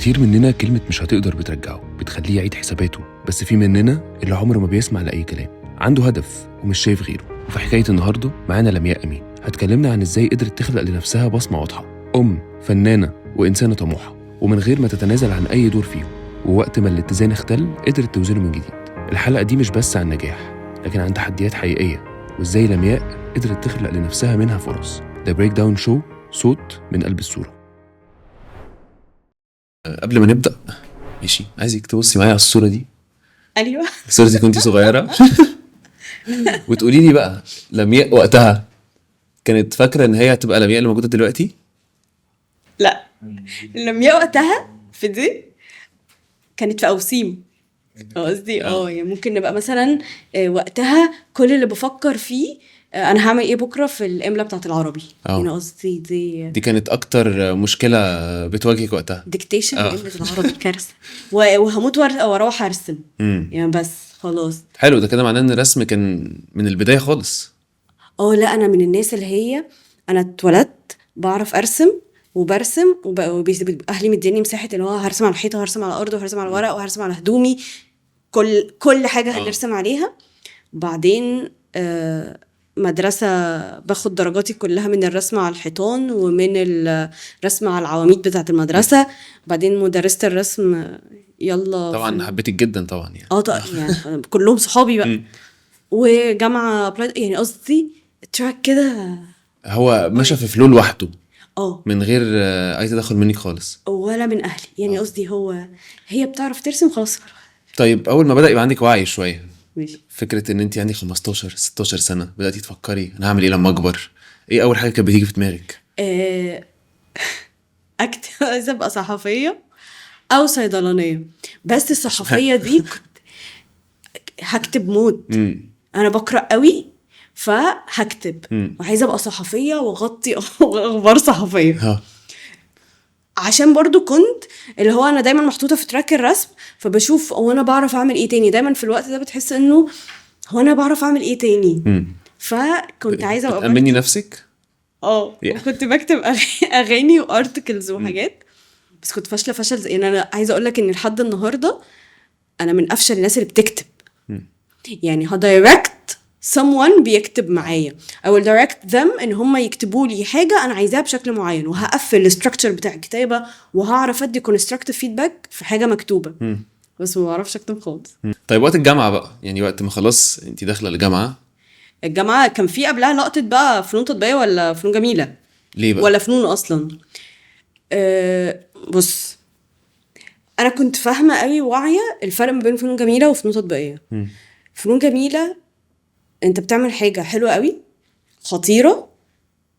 كتير مننا كلمة مش هتقدر بترجعه، بتخليه يعيد حساباته. بس في مننا اللي عمره ما بيسمع لأي كلام، عنده هدف ومش شايف غيره. وفي حكاية النهاردة معانا لمياء أمين، هتكلمنا عن إزاي قدرت تخلق لنفسها بصمة واضحة، فنانة وإنسانة طموحة، ومن غير ما تتنازل عن أي دور فيهم. ووقت ما الاتزان اختل قدرت توزنه من جديد. الحلقة دي مش بس عن نجاح، لكن عن تحديات حقيقية، وإزاي لمياء قدرت تخلق لنفسها منها فرص. ده بريك داون شو، صوت من قلب الصورة. قبل ما نبدأ ماشي، عايزك تبصي معايا على الصورة دي. ايوه الصورة دي كنتي صغيرة وتقولي لي بقى لمياء وقتها كانت فاكرة ان هي هتبقى لمياء اللي موجودة دلوقتي؟ لا، لمياء وقتها في دي كانت في اوسيم. قصدي يعني ممكن نبقى مثلا وقتها كل اللي بفكر فيه انا هعمل ايه بكره في الاملا بتاعه العربي. يعني قصدي دي كانت اكتر مشكله بتواجهك وقتها، ديكتيشن الاملا العربي كارثه وهموت واروح ارسم. يعني بس خلاص. حلو، ده كده معناه ان الرسم كان من البدايه خالص. لا، انا من الناس اللي هي انا اتولدت بعرف ارسم وبرسم اهلي مديني مساحه اللي هو هرسم على الحيطه وهرسم على الارض وهرسم على الورق وهرسم على هدومي، كل حاجه هنرسم عليها. بعدين مدرسه باخد درجاتي كلها من الرسم على الحيطان ومن الرسم على العواميد بتاعه المدرسه. بعدين مدرسه الرسم يلا طبعا حبيتك جدا طبعا يعني. يعني كلهم صحابي بقى. وجامعه يعني قصدي تراك كده هو ماشي في فلو لوحده من غير اي تدخل منك خالص ولا من اهلي. يعني قصدي هي بتعرف ترسم خلاص. طيب اول ما بدأ يبقى عندك وعي شويه، ماشي، فكره ان انت عندك 15 16 سنه بدأتي تفكري انا هعمل ايه لما اكبر، ايه اول حاجه كانت بتيجي في دماغك؟ عايزه ابقى صحفيه او صيدلانيه. بس الصحفيه دي هكتب موت. انا بقرا قوي فهكتب، وعايزه ابقى صحفيه واغطي اخبار صحفيه. عشان برضو كنت اللي هو انا دايما محطوطه في تراك الرسم، فبشوف انا بعرف اعمل ايه تاني. دايما في الوقت ده بتحس انه انا بعرف اعمل ايه تاني. فكنت عايزه ابقى تأمني نفسك. كنت بكتب اغاني وارتكلز وحاجات، بس كنت فاشله فشل. يعني انا عايزه اقول لك ان لحد النهارده انا من افشل الناس اللي بتكتب. يعني هدايركت someone بيكتب معايا او direct them ان هم يكتبوا لي حاجه انا عايزاها بشكل معين، وهقفل الستراكشر بتاع الكتابه وهعرف ادي constructive feedback في حاجه مكتوبه. بس ما بعرفش اكتب خالص. طيب وقت الجامعه بقى، يعني وقت ما خلاص انت داخله الجامعه كان في قبلها لقطه بقى فنون تطبيقيه ولا فنون جميله؟ ليه بقى؟ ولا فنون اصلا؟ بص، انا كنت فاهمه قوي واعيه الفرق ما بين فنون جميله وفنون تطبيقيه. فنون جميله انت بتعمل حاجه حلوه قوي خطيره،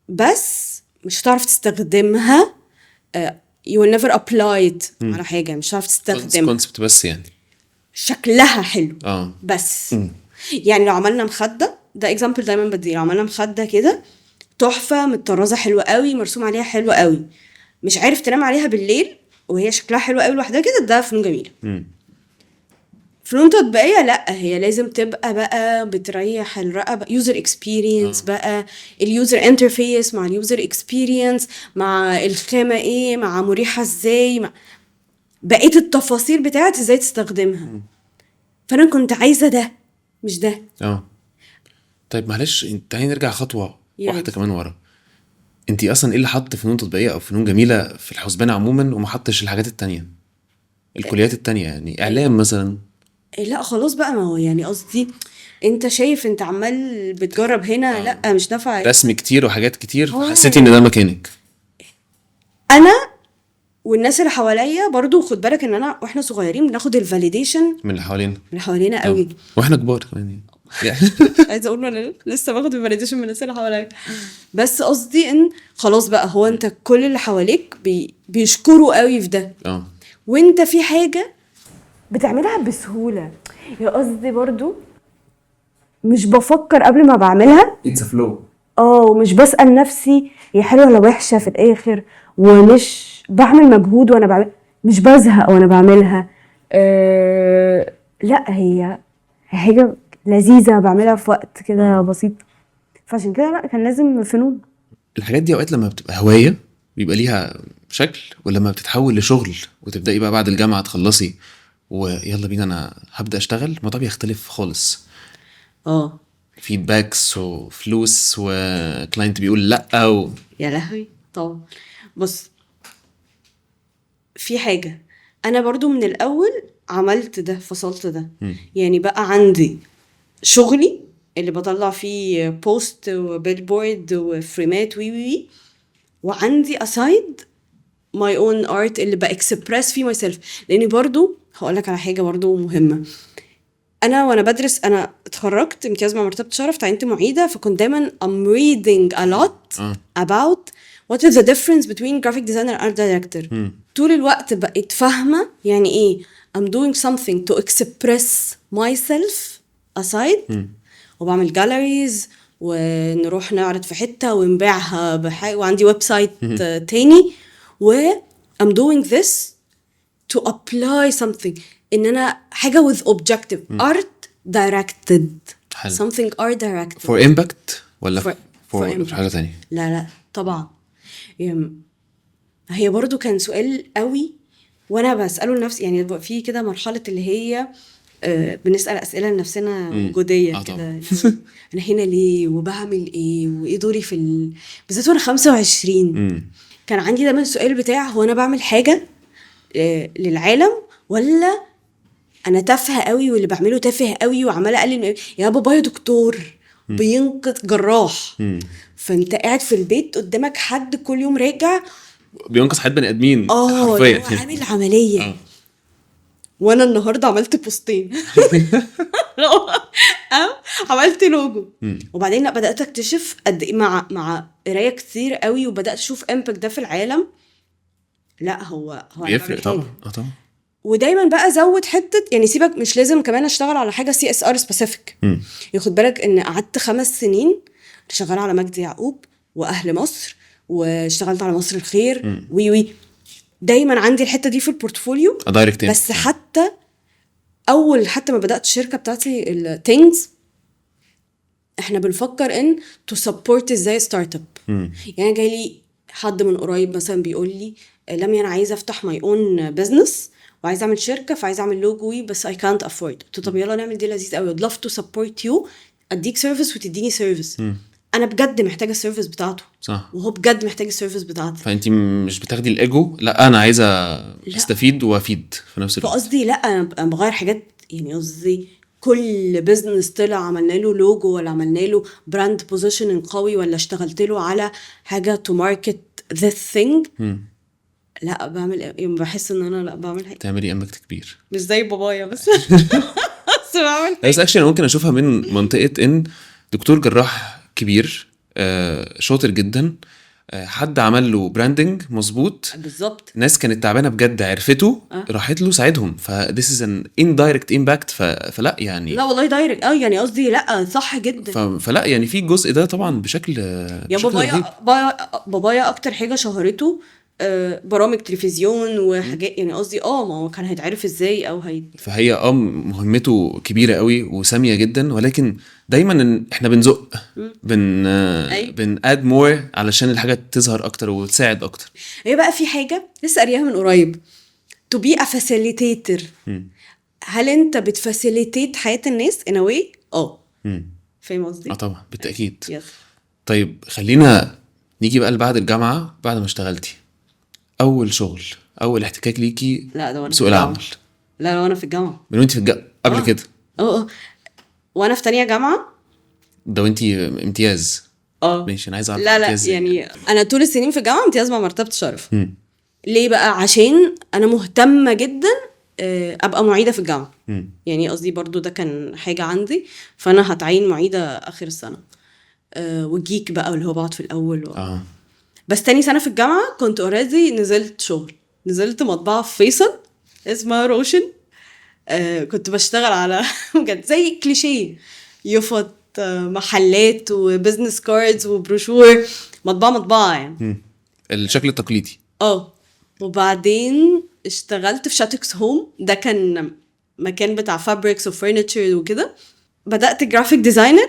بس مش هتعرف تستخدمها. you will never apply it على حاجه، مش هتعرف تستخدمها كونسبت بس يعني شكلها حلو. بس يعني لو عملنا مخده، ده اكزامبل دايما بدي، لو عملنا مخده كده تحفه متطرزه حلوه قوي مرسوم عليها حلوه قوي، مش عارف تنام عليها بالليل وهي شكلها حلو قوي لوحدها كده، ده فنون جميله. فنون تطبيقيه لا، هي لازم تبقى بقى بتريح الرقبه، يوزر اكسبيرينس بقى، اليوزر انترفيس مع اليوزر اكسبيرينس، مع الخامه ايه، مع مريحه ازاي، مع بقيه التفاصيل بتاعت ازاي تستخدمها. فانا كنت عايزه ده مش ده. طيب معلش تعالي نرجع خطوه واحده كمان ورا. انتي اصلا ايه اللي حط فنون تطبيقيه او فنون جميله في الحسبان عموما وما حطش الحاجات التانية، الكليات التانية، يعني اعلام مثلا؟ لا خلاص بقى، ما هو يعني قصدي انت شايف انت عمال بتجرب هنا لا مش نافع، رسم كتير وحاجات كتير، حسيتي ان ده مكانك. انا والناس اللي حواليا برضو خد بالك ان انا واحنا صغيرين بناخد الفاليديشن من اللي حوالينا قوي، واحنا كبار كمان عايزه اقول انا لسه باخد الفاليديشن من الناس اللي حواليا. بس قصدي ان خلاص بقى هو انت كل اللي حواليك بيشكروا قوي في ده، وانت في حاجه بتعملها بسهوله. يا قصدي برضو مش بفكر قبل ما بعملها، it's a flow. ومش بسأل نفسي هي حلوه ولا وحشه في الاخر، ومش بعمل مجهود وانا بعمل، مش بزهق وانا بعملها. لا، هي حاجه لذيذه بعملها في وقت كده بسيط. فعشان كده لا، كان لازم فنون. الحاجات دي اوقات لما بتبقى هوايه بيبقى ليها بشكل، ولما بتتحول لشغل وتبدأي بقى بعد الجامعة تخلصي ويلا بينا انا هبدأ اشتغل، الموضوع بيختلف خالص. فيدباكس وفلوس وكلاينت بيقول لا يا لهوي طبعا. بص، في حاجة انا برضو من الاول عملت ده، فصلت ده. يعني بقى عندي شغلي اللي بطلع فيه بوست وبيلبورد وفريمات وي وعندي aside my own art اللي بأكسبرس فيه myself. لاني برضو هقولك على حاجة برضو مهمة. وانا بدرس، انا اتخرجت امتياز مع مرتبة شرف، تعينت معيدة، فكنت دايما I'm reading a lot about what is the difference between graphic designer and art director. طول الوقت بقيت فاهمة يعني ايه I'm doing something to express myself aside وبعمل galleries ونروح نعرض في حتة ونبيعها بحاجة، وعندي ويب سايت تاني، و I'm doing this to apply something. ان انا حاجة with objective art directed. حلو. something art directed for impact ولا for impact. حاجة تانية؟ لا طبعا. هي برضو كان سؤال قوي وانا بسأله لنفسي. يعني في كده مرحلة اللي هي بنسأل أسئلة لنفسنا وجودية كده. أنا هنا ليه وبعمل إيه وإيه دوري في بالذات وأنا 25. كان عندي دايما السؤال بتاع هو أنا بعمل حاجة للعالم ولا أنا تافهة قوي واللي بعمله تافه قوي وعمالة أقلل يا بابايا دكتور بينقذ جراح، فأنت قاعد في البيت قدامك حد كل يوم راجع بينقذ حد بني آدمين حرفيا، عامل عملية. وانا النهارده عملت بوستين عملت لوجو. وبعدين بدات اكتشف قد ايه مع قرايه كتير قوي، وبدات اشوف امباكت ده في العالم. لا هو بيفرق طبعا. طبعا. ودايما بقى زود حته، يعني سيبك مش لازم كمان اشتغل على حاجه CSR سبيسيفيك. ياخد بالك ان قعدت 5 سنين شغاله على مجدي يعقوب واهل مصر، واشتغلت على مصر الخير وي دايما عندي الحته دي في البورتفوليو. بس حتى ما بدات الشركه بتاعتي الثينجز، احنا بنفكر ان تو سبورت ازاي ستارت اب. يعني جاي لي حد من قريب مثلا بيقول لي لمي انا عايزه افتح ماي اون بزنس وعايزه اعمل شركه، فعايزه اعمل لوجو بس اي كانت افورد. طب يلا نعمل دي لذيذ قوي، I'd love to support you، اديك سيرفيس وتديني سيرفيس. انا بجد محتاجه السيرفيس بتاعته، صح، وهو بجد محتاج السيرفيس بتاعته. فانت مش بتاخدي الايجو، لا انا عايزه استفيد وافيد في نفس الوقت. فقصدي لا انا بغير حاجات. يعني قصدي كل بزنس طلع عملنا له لوجو ولا عملنا له براند بوزيشننج قوي ولا اشتغلت له على حاجه تو ماركت ذا ثينج، لا بعمل بحس ان انا لا بعمل حاجه تعملي امباكت كبير، مش زي بابايا بس بس بعمل بس اكشن ممكن اشوفها من منطقه ان دكتور جراح كبير شاطر جدا، حد عمل له براندنج مظبوط بالظبط، ناس كانت تعبانه بجد عرفته راحت له ساعدهم، this is an indirect impact. فلا يعني لا والله دايركت يعني قصدي لا صح جدا. فلا يعني في الجزء ده طبعا بشكل يا بابايا اكتر حاجه شهرته برامج تلفزيون وحاجات. يعني قصدي ما هو كان هيتعرف ازاي او فهي مهمته كبيره قوي وساميه جدا، ولكن دايما احنا بنزق بناد مور علشان الحاجه تظهر اكتر وتساعد اكتر. هي بقى في حاجه لسه قاريها من قريب، to be a facilitator. هل انت بتفاسيليتيت حياه الناس in a way؟ فاهم قصدي؟ طبعا بالتاكيد. yes. طيب خلينا نيجي بقى بعد الجامعه، بعد ما اشتغلتي اول شغل، اول احتكاك ليكي بسوق العمل. لا وانا في الجامعه. من وانت في الجامعه قبل كده؟ وانا في تانية جامعه. ده وانت امتياز؟ ماشي، انا عايز اعرف. لا يعني انا طول السنين في الجامعه امتياز مع مرتبه شرف. ليه بقى؟ عشان انا مهتمه جدا ابقى معيده في الجامعه. يعني قصدي برضو ده كان حاجه عندي، فانا هتعين معيده اخر السنه. وجيك بقى اللي هو بعد في الاول بس تاني سنه في الجامعه كنت اوريدي نزلت مطبعه في فيصل اسمها روشن. كنت بشتغل على بجد زي كليشيه يفط محلات وبزنس كاردز وبروشور، مطبعه يعني الشكل التقليدي. وبعدين اشتغلت في شاتكس هوم، ده كان مكان بتاع فابريكس وفرنتشر وكده. بدأت جرافيك ديزاينر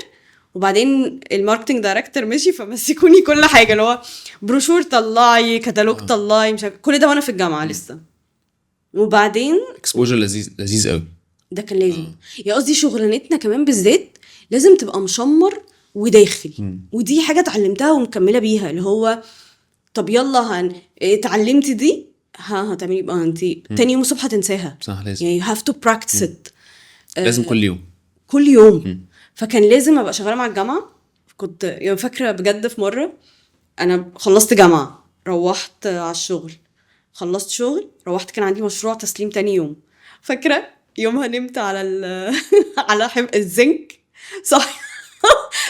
وبعدين الماركتنج دايركتور مشي فمسكوني كل حاجه، اللي هو بروشور طلعي، كتالوج طلعي، مش عارف كل ده وانا في الجامعه لسه. وبعدين اكسبوجر لذيذ قوي. ده كان لازم يا قصدي شغلانتنا كمان بالذات لازم تبقى مشمر وداخل. ودي حاجه اتعلمتها ومكمله بيها، اللي هو طب يلا اتعلمتي دي هتعملي بقى انت تاني يوم الصبح هتنساها. صح، لازم يعني you have to practice it. لازم كل يوم. فكان لازم ابقى شغاله مع الجامعه. كنت يعني فاكره بجد في مره انا خلصت جامعه روحت على الشغل، خلصت شغل روحت كان عندي مشروع تسليم تاني يوم. فاكره يومها نمت على على الزنك صح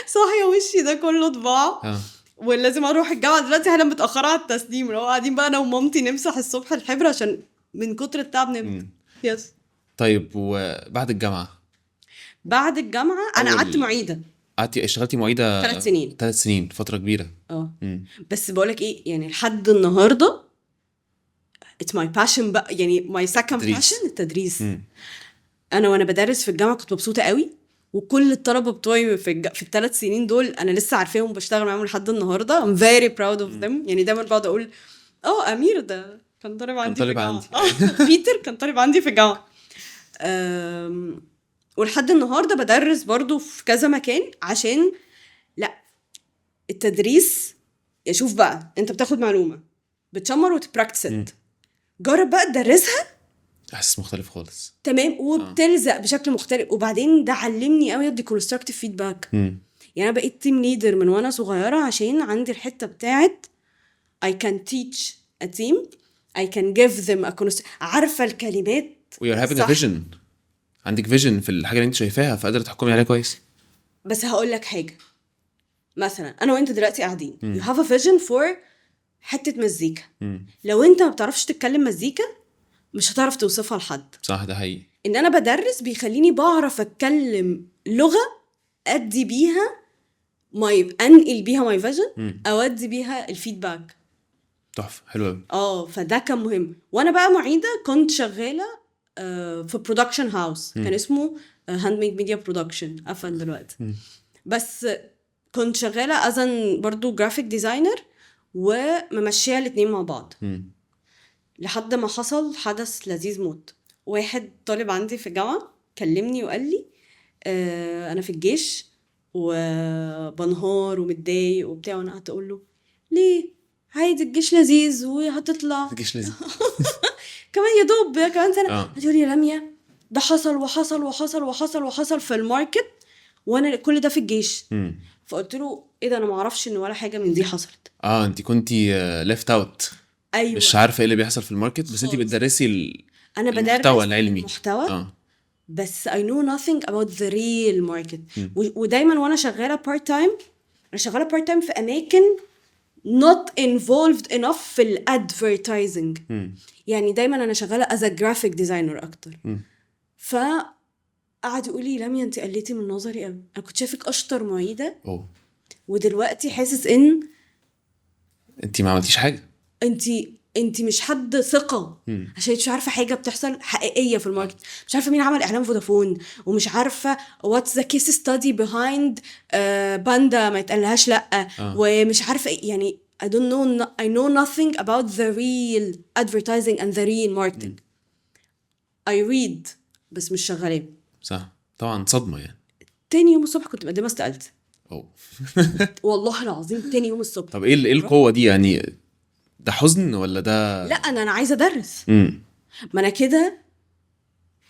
صاحيه وشي ده كله طباع ولازم اروح الجامعه دلوقتي انا متاخره على التسليم. لو قاعدين بقى انا ومامتي نمسح الصبح الحبر عشان من كتر التعب نمت. يس. طيب وبعد الجامعه؟ بعد الجامعه انا قعدت معيده. اشتغلتي معيده 3 سنين. 3 سنين، فتره كبيره. بس بقولك ايه، يعني لحد النهارده it's my passion بقى، يعني my second passion التدريس. انا وانا بدرس في الجامعه كنت مبسوطه قوي، وكل الطلبه بتوعي في ال3 سنين دول انا لسه عارفاهم وبشتغل معاهم لحد النهارده. I'm very proud of them. يعني دايما بقعد اقول امير ده كان طالب عندي في الجامعه، بيتر كان طالب عندي في الجامعه. ولحد النهارده بدرس برضو في كذا مكان، عشان لا التدريس شوف بقى انت بتاخد معلومه بتشمر وتبراكتس، جرب بقى تدرسها احساس مختلف خالص. تمام. وبتلزق بشكل مختلف. وبعدين ده علمني قوي ادي كونستراكتيف فيدباك. يعني انا بقيت تيم ليدر من وانا صغيره عشان عندي الحته بتاعت I can teach a team, I can give them a عارفه الكلمات. We are having a vision. عندك فيجن في الحاجه اللي انت شايفاها فقادره تحكمي عليها كويس. بس هقول لك حاجه، مثلا انا وانت دلوقتي قاعدين you have a vision for حته مزيكا. لو انت ما بتعرفش تتكلم مزيكا مش هتعرف توصفها لحد. صح، ده حقيقي. ان انا بدرس بيخليني بعرف اتكلم لغه ادي بيها انقل بيها ماي فيجن او ادي بيها الفيدباك. تحفه، حلو قوي. فده كان مهم. وانا بقى معيده كنت شغاله في برودكشن هاوس كان اسمه هاند ميد ميديا برودكشن، قفل دلوقتي. بس كنت شغاله ازن برضو جرافيك ديزاينر وممشيه الاثنين مع بعض. لحد ما حصل حدث لذيذ موت. واحد طالب عندي في الجامعه كلمني وقال لي انا في الجيش وبنهار ومتضايق وبتاع. وانا قعدت اقول له ليه؟ عادي الجيش لذيذ وهتطلع. الجيش لذيذ كمان يا دوب كمان سنه. هتقول لي يا لميا ده حصل وحصل وحصل وحصل وحصل في الماركت وانا كل ده في الجيش. فقلت له ايه ده، انا ما اعرفش ان ولا حاجه من دي حصلت. انت كنتي ليفت اوت. أيوة. مش عارفه ايه اللي بيحصل في الماركت، بس انت بتدرسي انا بدرس المحتوى العلمي. بس I know nothing about the real market. ودايما وانا شغاله part time، انا شغاله part time في اماكن not involved enough في الادفيرتايزنج. يعني دايما انا شغاله as a graphic designer اكتر. فقعد يقول لي لميا انت قلتي من نظري قوي، انا كنت شايفك اشطر معيده ودلوقتي حاسس ان انت ما عملتيش حاجه، انت مش حد ثقه عشان مش عارفه حاجه بتحصل حقيقيه في الماركت. مش عارفه مين عمل اعلان فودافون، ومش عارفه what's the case study behind باندا ما يتقالهاش لا. ومش عارفه يعني I don't know I know nothing about the real advertising and the real marketing. I read بس مش شغاله. صح، طبعا صدمه. يعني تاني يوم الصبح كنت مقدمه استقالتي. والله العظيم تاني يوم الصبح. طب ايه القوه دي؟ يعني ده حزن ولا ده؟ لا انا عايزه ادرس. ما انا كده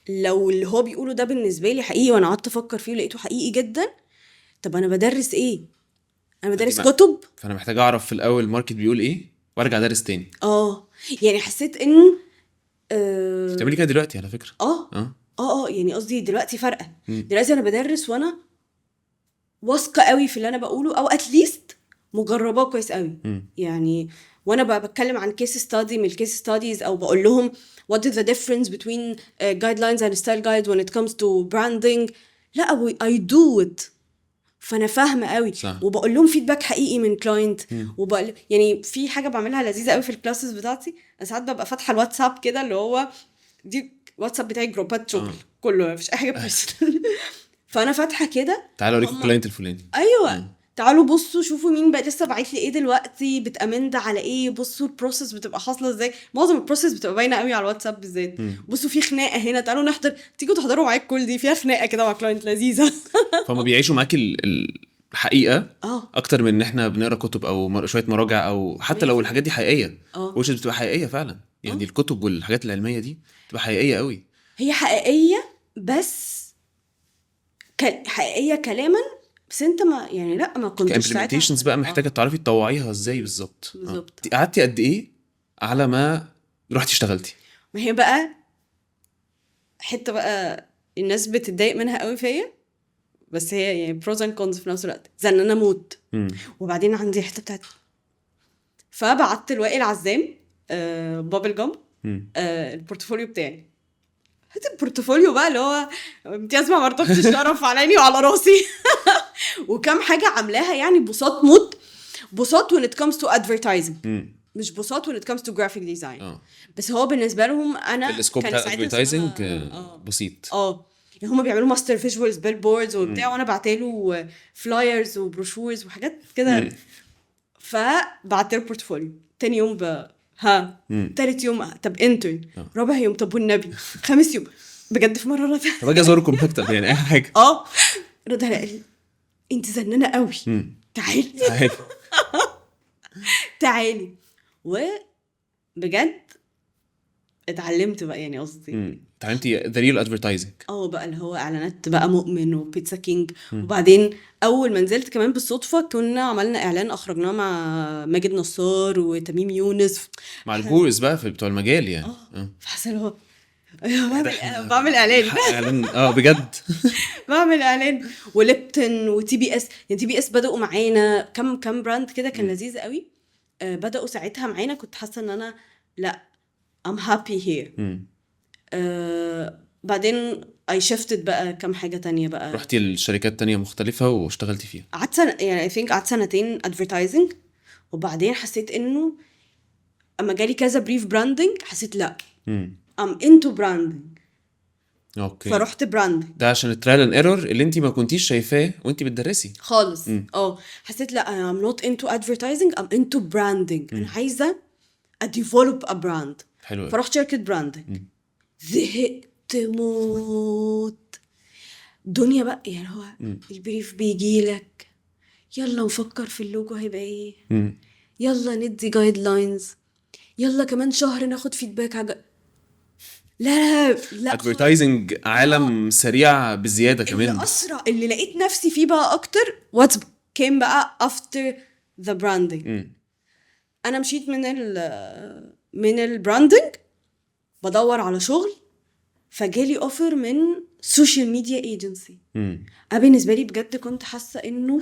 لو اللي هو بيقوله ده بالنسبه لي حقيقي وانا قعدت افكر فيه ولقيته حقيقي جدا، طب انا بدرس ايه؟ انا بدرس كتب. فانا محتاجه اعرف في الاول الماركت بيقول ايه وارجع ادرس تاني. يعني حسيت ان بتعملي كده دلوقتي على فكره. يعني قصدي دلوقتي فرقه. دلوقتي انا بدرس وانا واثقه قوي في اللي انا بقوله، او اتليست مجرباه كويس قوي. يعني وانا بتكلم عن كيس ستادي من الكيس ستاديز، او بقول لهم what is the difference between guidelines and style guides when it comes to branding. لا I do it. فانا فاهمه قوي. وبقول لهم فيدباك حقيقي من كلاينت. يعني في حاجه بعملها لذيذه قوي في الكلاسز بتاعتي. انا ساعات ببقى فاتحه الواتساب كده، اللي هو دي واتساب بتاعي جروبات شغل كله، مفيش اي حاجه بيرسونال. فانا فاتحه كده تعالوا اوريكم الكلاينت الفلاني. ايوه تعالوا بصوا شوفوا مين بقى لسه باعت لي ايه دلوقتي، بتامند على ايه، بصوا البروسيس بتبقى حاصله ازاي. معظم البروسيس بتبقى باينه قوي على الواتساب بالذات. بصوا في خناقه هنا، تعالوا نحضر، تيجوا تحضروا معايا الكل دي فيها خناقه كده مع كلاينت لذيذه. فهم بيعيشوا معاك الحقيقه اه اكتر من ان احنا بنقرا كتب او شويه مراجع، او حتى لو الحاجات دي حقيقيه وش بتبقى حقيقيه فعلا يعني. الكتب والحاجات العلميه دي بتبقى حقيقيه قوي. هي حقيقيه بس حقيقيه كلاما، بس انت ما يعني لا ما كنتش كامبلمنتيشنز بقى محتاجه تعرفي تطوعيها ازاي بالظبط. بالظبط. قعدتي قد ايه على ما رحتي اشتغلتي؟ ما هي بقى حته بقى الناس بتتضايق منها قوي فيا، بس هي يعني بروز اند كونز في نفس الوقت، زي ان انا موت. وبعدين عندي حته بتاعت، فبعت لوائل عزام بابل جام البورتفوليو بتاعي. هات البورتفوليو بقى اللي هو امتياز مع مرتبة الشرف على عيني وعلى راسي. وكم حاجه عاملاها يعني بساط موت، بساط when it comes to advertising، مش بساط when it comes to graphic design. بس هو بالنسبه لهم انا السكوب بتاع advertising بسيط. يعني هم بيعملوا ماستر فيجوالز بيل بوردز وبتاع، وانا بعتله فلايرز وبروشورز وحاجات كده. فبعت له بورتفوليو تاني يوم تالت يوم طب انترن، رابع يوم طب والنبي، خامس يوم بجد في مره رد طب اجي ازوركم مكتب يعني اي حاجه. رد قال لي انت زنانه قوي، تعالي تعالي. وبجد اتعلمت بقى يعني قصدي اتعلمتي the real advertising. بقى اللي هو اعلانات بقى مؤمن وبيتزا كينج. وبعدين اول ما نزلت كمان بالصدفه كنا عملنا اعلان اخرجناه مع ماجد نصار وتميم يونس مع الجورز بقى في بتوع المجال يعني. فحسن هو بعمل اعلان بجد بعمل اعلان. وليبتن وتي بي اس، يعني تي بي اس بدأوا معانا كم براند كده كان لذيذ قوي. بدأوا ساعتها معانا، كنت حاسه ان انا لا I'm happy here. بعدين I shifted بقى كم حاجة تانية بقى، رحتي الشركات تانية مختلفة واشتغلتي فيها. قعدت يعني I think قعدت سنتين advertising. وبعدين حسيت انه اما جالي كذا بريف براندنج حسيت لا I'm into branding. اوكي. فرحت براندنج ده عشان الترايل اند ايرور اللي انت ما كنتيش شايفاه وانت بتدرسي خالص. حسيت لا I'm not into advertising, I'm into branding. انا عايزة develop a brand. حلو. فرحت شركة براندنج. زهقت موت دنيا بقى يعني. هو البريف بيجيلك يلا نفكر في اللوجو هيبقى ايه، يلا ندي جايد لاينز، يلا كمان شهر ناخد فيدباك لا ادفرتايزنج عالم سريع بزياده كمان. اللي اسرع اللي لقيت نفسي فيه بقى اكتر وات كان بقى افتر ذا براندنج. انا مشيت من البراندنج بدور على شغل، فجالي اوفر من سوشيال ميديا ايجنسي. انا بالنسبه لي بجد كنت حاسه انه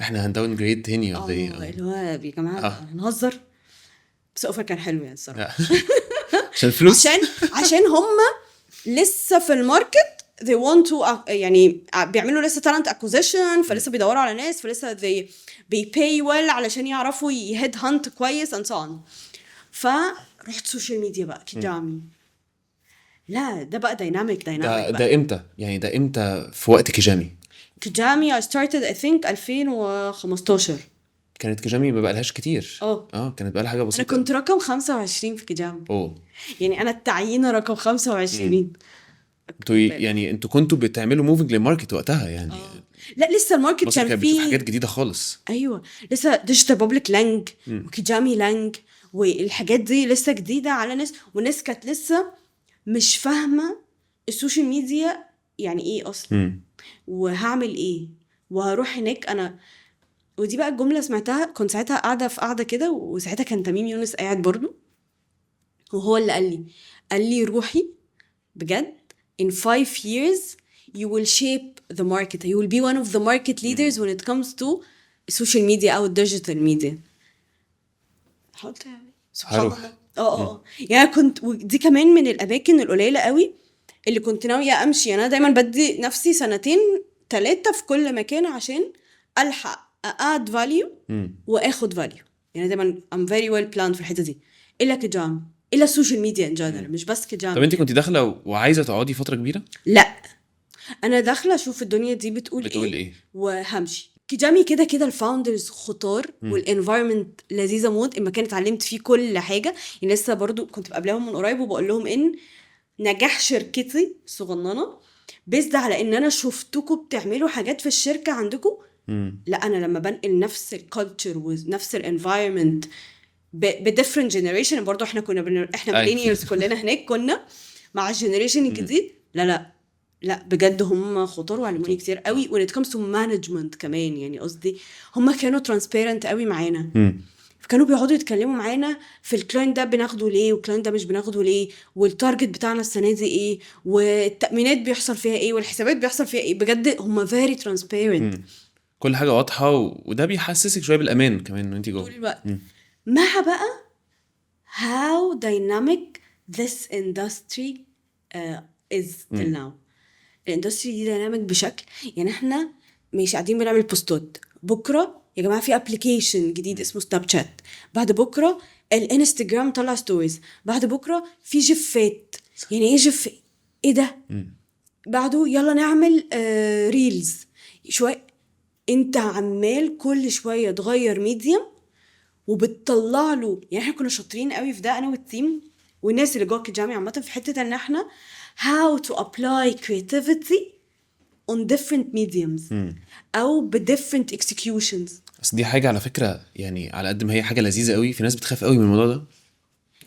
احنا هنداون جريد تاني ولا ايه؟ اللي هو يا جماعه هنهزر، بس اوفر كان حلو يعني الصراحه. عشان الفلوس، عشان هم لسه في الماركت they want to يعني بيعملوا لسه talent acquisition، فلسه بيدوروا على ناس، فلسه they pay well علشان يعرفوا يهيد هانت كويس and so on. فرحت سوشيال ميديا بقى كجامي. لا ده بقى دايناميك ده امتى يعني؟ ده امتى في وقت كجامي؟ كجامي I started I think 2015. كانت كجامي ما بقالهاش كتير. كانت بقالها حاجه بسيطه. انا كنت رقم 25 في كجامي. يعني انا التعيينه رقم 25. يعني انتوا كنتوا بتعملوا موفينج للماركت وقتها يعني. لا لسه الماركت كان فيه حاجات جديده خالص. ايوه لسه ديجيتال بابليك لانج وكجامي لانج والحاجات دي لسه جديده على ناس، والناس كانت لسه مش فاهمه السوشيال ميديا يعني ايه اصلا وهعمل ايه وهروح هناك. انا ودي بقى الجمله سمعتها، كنت ساعتها قاعده في قاعده كده، وساعتها كان تميم يونس قاعد برضو، وهو اللي قال لي روحي بجد in 5 years you will shape the market, you will be one of the market leaders when it comes to social media او digital media. حاولت يعني سبحان الله. يعني كنت، ودي كمان من الاماكن القليله قوي اللي كنت ناويه امشي. انا دايما بدي نفسي 2-3 في كل مكان عشان الحق add value واخد value. يعني دايما I'm very well planned في الحته دي، الا كجام الا السوشيال ميديا ان جنرال، مش بس كجام. طب انت كنت داخله وعايزه تقعدي فتره كبيره؟ لا انا داخله اشوف الدنيا دي بتقول ايه وهمشي. كيجامي كده كده الفاوندرز خطار، والانفايرمنت لذيذه موت. المكان اتعلمت فيه كل حاجه. يعني لسه برضو كنت بقابلهم من قريب وبقول لهم ان نجاح شركتي صغننه بيزد على ان انا شفتكم بتعملوا حاجات في الشركه عندكم. لا انا لما بنقل نفس الكالتشر ونفس الانفايرمنت بديفرنت جنريشن. برضو احنا كنا احنا ميلينيالز كلنا هناك كنا مع الجنريشن الجديد. لا بجد هم خطار وعلموني كتير قوي. when it comes to management كمان، يعني قصدي هم كانوا transparent قوي معانا. كانوا بيقعدوا يتكلموا معانا في الكلاينت ده بناخده ليه والكلاينت ده مش بناخده ليه، والتارجت بتاعنا السنه دي ايه، والتأمينات بيحصل فيها ايه، والحسابات بيحصل فيها ايه. بجد هم very transparent. كل حاجه واضحه وده بيحسسك شويه بالامان كمان ان انت جوه طول الوقت. مع بقى how dynamic this industry is till now. الاندستري دي دايناميك بشكل، يعني احنا مش قاعدين بنعمل بوستات. بكره يا جماعه في ابلكيشن جديد اسمه سناب شات، بعد بكره الانستجرام طلع ستوريز، بعد بكره في جفات. يعني ايه جف؟ ايه ده؟ بعده يلا نعمل ريلز شويه. انت عمال كل شويه تغير ميديم وبتطلع له. يعني احنا كنا شاطرين قوي في ده انا والتيم والناس اللي جوه الجامعه عامه في حته ان احنا how to apply creativity on different mediums او ب different executions. بس دي حاجه على فكره، يعني على قد ما هي حاجه لذيذه قوي، في ناس بتخاف قوي من الموضوع ده.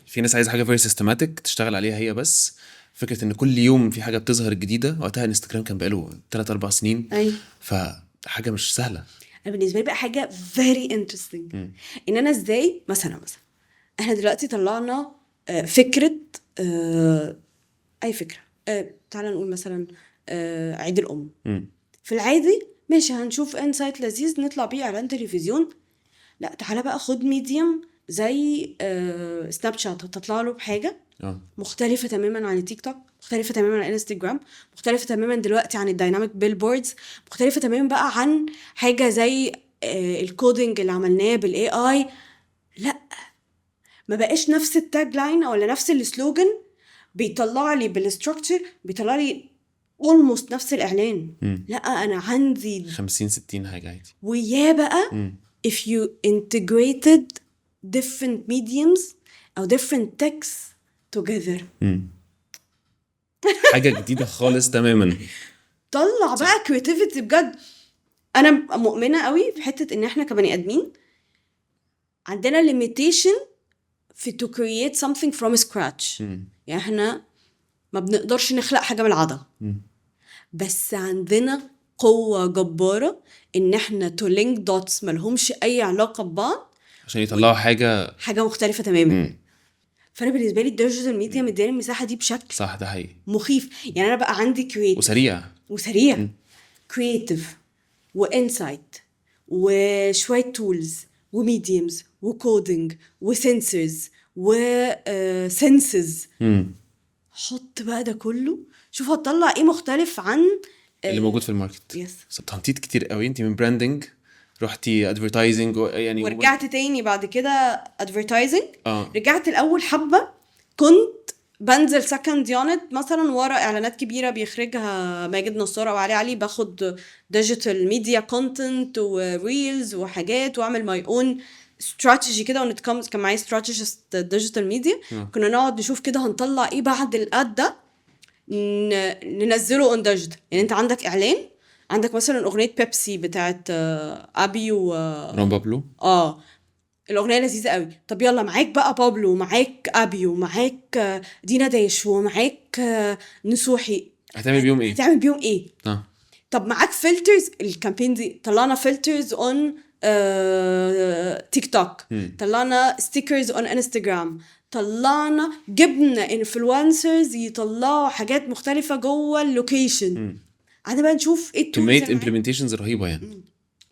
في ناس عايزه حاجه very systematic تشتغل عليها هي بس. فكره ان كل يوم في حاجه بتظهر جديده. وقتها انستجرام كان بقاله 3-4 سنين. أي. فحاجه مش سهله. انا بالنسبه لي بقى حاجه very interesting ان انا ازاي مثلا احنا دلوقتي طلعنا فكره اي فكره. تعالى نقول مثلا عيد الام. في العادي ماشي هنشوف انسايت لذيذ نطلع بيه اعلان تلفزيون. لا تعالى بقى خد ميديم زي سناب شات، هتطلع له بحاجه مختلفه تماما عن التيك توك، مختلفه تماما عن الانستجرام، مختلفه تماما دلوقتي عن الدايناميك بيلبوردز، مختلفه تماما بقى عن حاجه زي الكودينج اللي عملناه بالاي اي. لا ما بقاش نفس التاج لاين ولا نفس السلوجن بيطلع لي بالستراكشر، بيطلع لي almost نفس الاعلان. لا انا عندي 50-60 حاجه عادي. ويا بقى if you integrated different mediums او different texts together حاجه جديده خالص تماما. طلع بقى creativity بجد. انا مؤمنه قوي في حته ان احنا كبني ادمين عندنا limitation في to create something from scratch. يعني احنا ما بنقدرش نخلق حاجه من العدم، بس عندنا قوه جباره ان احنا to link dots ملهمش اي علاقه ببعض عشان يطلعوا حاجه مختلفه تماما. فانا بالنسبه لي الديجيتال ميديا مدياني المساحه دي بشكل صح. ده حقيقي مخيف. يعني انا بقى عندي كرييتيف وسريع كرييتيف وانسايت وشويه تولز وميديومز وكودينج وسنسرز وسنسز. حط بقى ده كله شوف هتطلع ايه مختلف عن اللي موجود في الماركت. بس تنطيط كتير قوي. انت من براندنج رحتي ادفيرتايزنج يعني ورجعت تاني بعد كده ادفيرتايزنج. رجعت الاول حبه كنت بنزل سكند يونت مثلا ورا اعلانات كبيره بيخرجها ماجد نصار او علي باخد ديجيتال ميديا كونتنت وريلز وحاجات واعمل ماي اون استراتيجي كده. كان معايا استراتيجيست ديجيتال ميديا. كنا نقعد نشوف كده هنطلع ايه بعد الاد ده ننزله اون ديجيتال. يعني انت عندك اعلان، عندك مثلا اغنيه بيبسي بتاعت ابي رون بابلو. الاغنيه لذيذه قوي. طب يلا معاك بقى بابلو ومعاك ابي ومعاك دينا داش ومعاك نسوحي. هتعمل بيهم ايه؟ طب معاك فلترز. الكامبين دي طلعنا فلترز اون تيك توك، طلعنا ستيكرز اون انستجرام، طلعنا جبنا انفلونسرز يطلعوا حاجات مختلفه جوه اللوكيشن. عاده بقى نشوف ايه كميه امبلمنتيشنز رهيبه يعني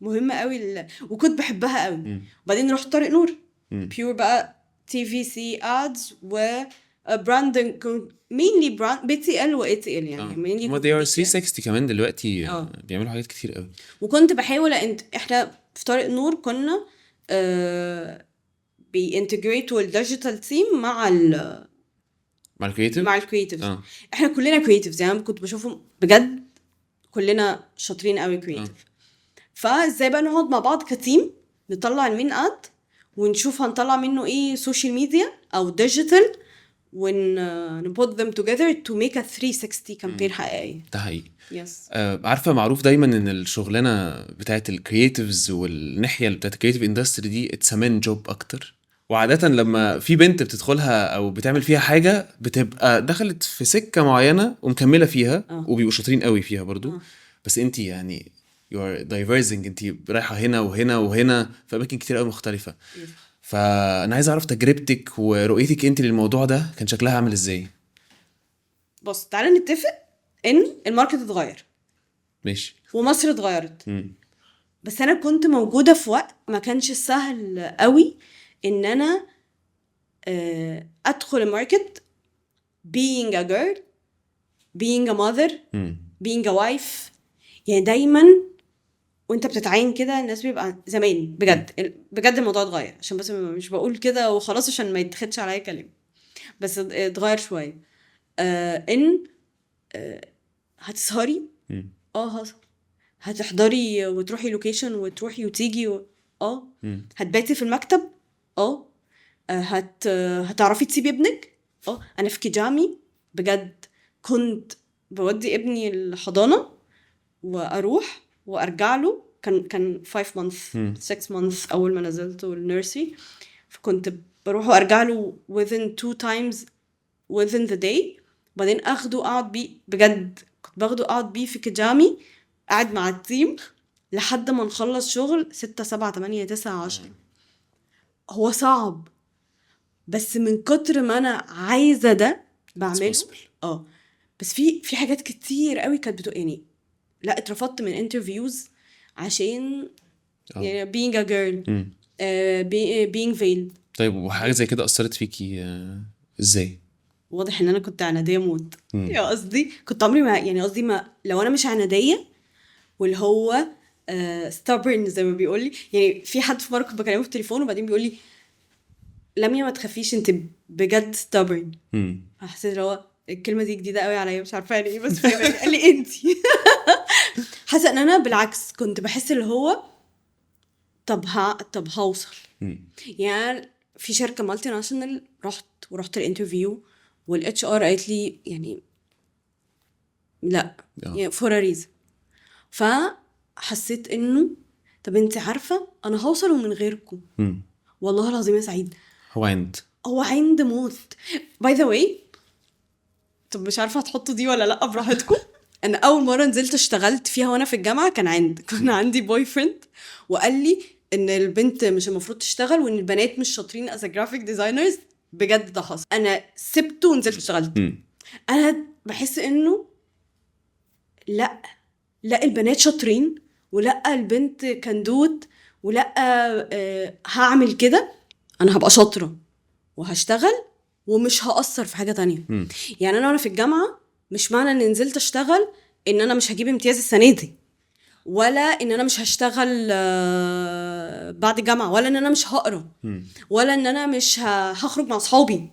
مهمه قوي وكنت بحبها قوي. وبعدين رحت طارق نور بيور بقى تي في سي ادز وبراندنج مينلي براند بي تي ال واي تي ال. يعني مينلي ما دي ار 360 كمان دلوقتي بيعملوا حاجات كتير قوي. وكنت بحاول احنا في طارق نور كنا بينتجريتوا الديجيتال تيم مع الكرييتيف. احنا كلنا كرييتيفز. يعني كنت بشوفهم بجد كلنا شاطرين قوي كرييتيف. فازاي بقى نقعد مع بعض كتيم نطلع المين اد ونشوف هنطلع منه ايه سوشيال ميديا او ديجيتال ونبوت them together to make a 360 كامبين حقيقية. ده حقيقي. يس. عارفة معروف دايما ان الشغلانة بتاعت الكرييتيفز والناحية بتاعت الكرييتيف اندستري دي اتس مان جوب اكتر، وعادة لما في بنت بتدخلها او بتعمل فيها حاجة بتبقى دخلت في سكة معينة ومكملة فيها وبيبقوا شاطرين قوي فيها برضو. بس انتي يعني you are diversing، انتي رايحة هنا وهنا وهنا في اماكن كتير قوي مختلفة. فانا عايز اعرف تجربتك ورؤيتك انت للموضوع ده كان شكلها عامل ازاي. بص تعالى نتفق ان الماركت اتغير ماشي ومصر اتغيرت. بس انا كنت موجودة في وقت ما كانش سهل قوي ان انا ادخل الماركت being a girl being a mother being a wife. يعني دايما وانت بتتعين كده الناس بيبقى زمان بجد الموضوع اتغير، عشان بس مش بقول كده وخلاص عشان ما يتخدش عليا كلام، بس اتغير شوية. ان هتسهري هتحضري وتروحي لوكيشن وتروحي وتيجي هتباتي في المكتب هتعرفي تسيبي ابنك. انا في كيجامي بجد كنت بودي ابني الحضانة واروح وارجع له، كان 5 months 6 months اول ما نزلته النيرسي، فكنت بروح وارجع له within 2 times within the day. بعدين اخده اقعد بيه، بجد كنت باخده اقعد بيه في كيجامي قاعد مع التيم لحد ما نخلص شغل 6 7 8 9 10. هو صعب بس من كتر ما انا عايزه ده بعمله. بس في حاجات كتير قوي كانت يعني لا اترفضت من انترفيوز عشان يعني being a girl being veiled. طيب وحاجه زي كده اثرت فيكي ازاي؟ واضح ان انا كنت عناديه موت. يا قصدي كنت عمري ما يعني قصدي ما لو انا مش عناديه واللي هو stubborn زي ما بيقولي. يعني في حد في مره كنت بكلمه في التليفون وبعدين بيقولي لميا ما تخافيش انت بجد stubborn. حسيت اللي هو الكلمه دي جديده قوي عليا مش عارفه يعني ايه، بس قال لي انتي حاسه ان انا بالعكس كنت بحس اللي هو طب هوصل. يعني في شركه مالتي ناشونال رحت الانترفيو والاتش ار قالت لي يعني لا يعني فور ا ريزن. فحسيت انه طب انت عارفه انا هوصل ومن غيركم. والله العظيم يا سعيد هو عند موت. باي ذا واي طب مش عارفه هتحطوا دي ولا لا براحتكم. انا اول مره نزلت اشتغلت فيها وانا في الجامعه كان عندي بوي فريند وقال لي ان البنت مش المفروض تشتغل وان البنات مش شاطرين as a graphic designers. بجد ده حصل. انا سبته ونزلت اشتغلت. انا بحس انه لا البنات شاطرين ولا البنت كندوت ولا هعمل كده. انا هبقى شاطره وهشتغل ومش هأثر في حاجه تانية. يعني انا وانا في الجامعه مش معنى ان نزلت اشتغل ان انا مش هجيب امتياز السنه دي، ولا ان انا مش هشتغل بعد الجامعه، ولا ان انا مش هقرا، ولا ان انا مش هخرج مع صحابي.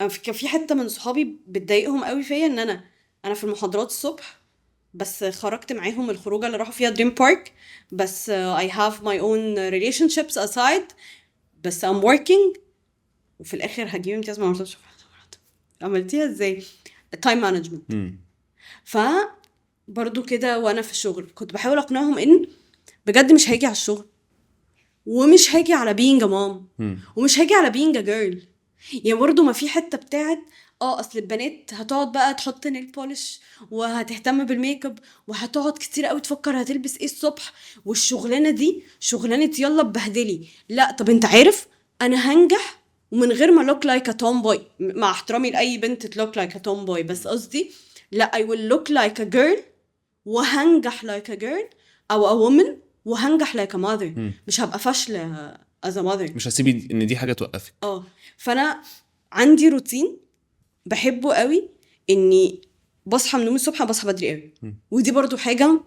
في حته من صحابي بتضايقهم قوي فيا ان انا في المحاضرات الصبح بس خرجت معاهم الخروجه اللي راحوا فيها دريم بارك، بس I have my own relationships aside، بس I'm working وفي الاخر هجيب امتياز ما عرفتش. عملتيها ازاي؟ التايم مانجمنت. برضو كده وانا في الشغل كنت بحاول اقنعهم ان بجد مش هاجي على الشغل ومش هاجي على being a mom ومش هاجي على being a girl. يعني برضو ما في حتة بتاعت اصل البنات هتقعد بقى تحط نيل بولش وهتهتم بالميك اب وهتقعد كتير قوي تفكر هتلبس ايه الصبح، والشغلانة دي شغلانة يلا ببهدلي. لا طب انت عارف انا هنجح ومن غير ما look like a tomboy، مع احترامي لأي بنت look like a tomboy، بس قصدي لا I will look like a girl وهنجح like a girl أو a woman وهنجح like a mother. مش هبقى فاشلة as a mother، مش هسيبي ان دي حاجة توقفك. فأنا عندي روتين بحبه قوي، اني بصحى من النوم الصبح بصحى بدري قوي، ودي برضو حاجة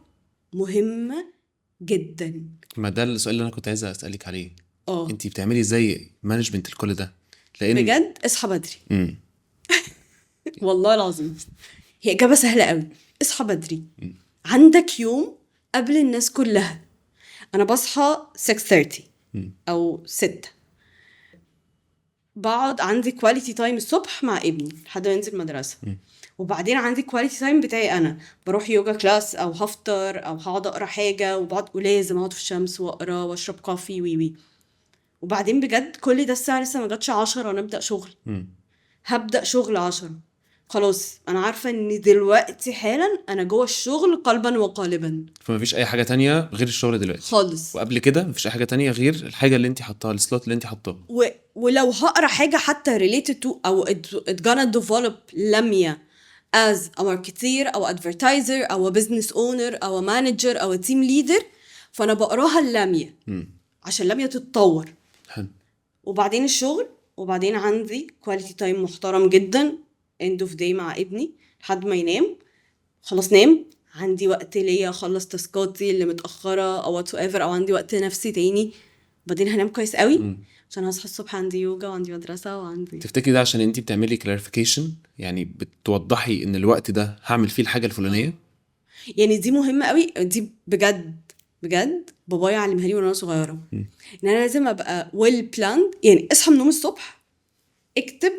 مهمة جدا. ما ده السؤال اللي انا كنت عايزة اسألك عليه. انتي بتعملي ازاي مانجمنت الكل ده؟ لان بجد اصحى بدري. والله العظيم هي إجابة سهلة قوي، اصحى بدري عندك يوم قبل الناس كلها. انا بصحى 6:30 او 6، بقعد عندي كواليتي تايم الصبح مع ابني لحد ما ينزل المدرسه، وبعدين عندي كواليتي تايم بتاعي انا، بروح يوجا كلاس او هفطر او هقعد اقرا حاجه، وبقعد ولازم اقعد في الشمس واقرا واشرب كوفي وي. وبعدين بجد كل ده الساعه لسه ما جاتش 10 ونبدا شغل. هبدا شغل 10، خلاص انا عارفه ان دلوقتي حالا انا جوه الشغل قلبا وقالبا، فما فيش اي حاجه تانية غير الشغل دلوقتي خالص. وقبل كده مفيش اي حاجه تانية غير الحاجه اللي انت حطاها، السلوت اللي انت حطاه. ولو هقرا حاجه حتى related to او it gonna develop لميا as a marketer او advertiser او a business owner او a manager او a team leader، فانا بقراها اللميا عشان لميا تتطور. حلو. وبعدين الشغل، وبعدين عندي quality time محترم جدا end of day مع ابني لحد ما ينام. خلاص نام، عندي وقت ليا اخلص تاسكاتي اللي متاخره او whatever، او عندي وقت نفسي تاني. بعدين هنام كويس قوي عشان هصحى الصبح عندي يوجا وعندي مدرسه وعندي. تفتكري ده عشان انت بتعملي كلاريفيكيشن، يعني بتوضحي ان الوقت ده هعمل فيه الحاجه الفلانيه؟ يعني دي مهمه قوي، دي بجد بجد بابايا علمها لي وانا صغيره، ان انا لازم ابقى ويل بلاند. يعني اصحى من النوم الصبح اكتب،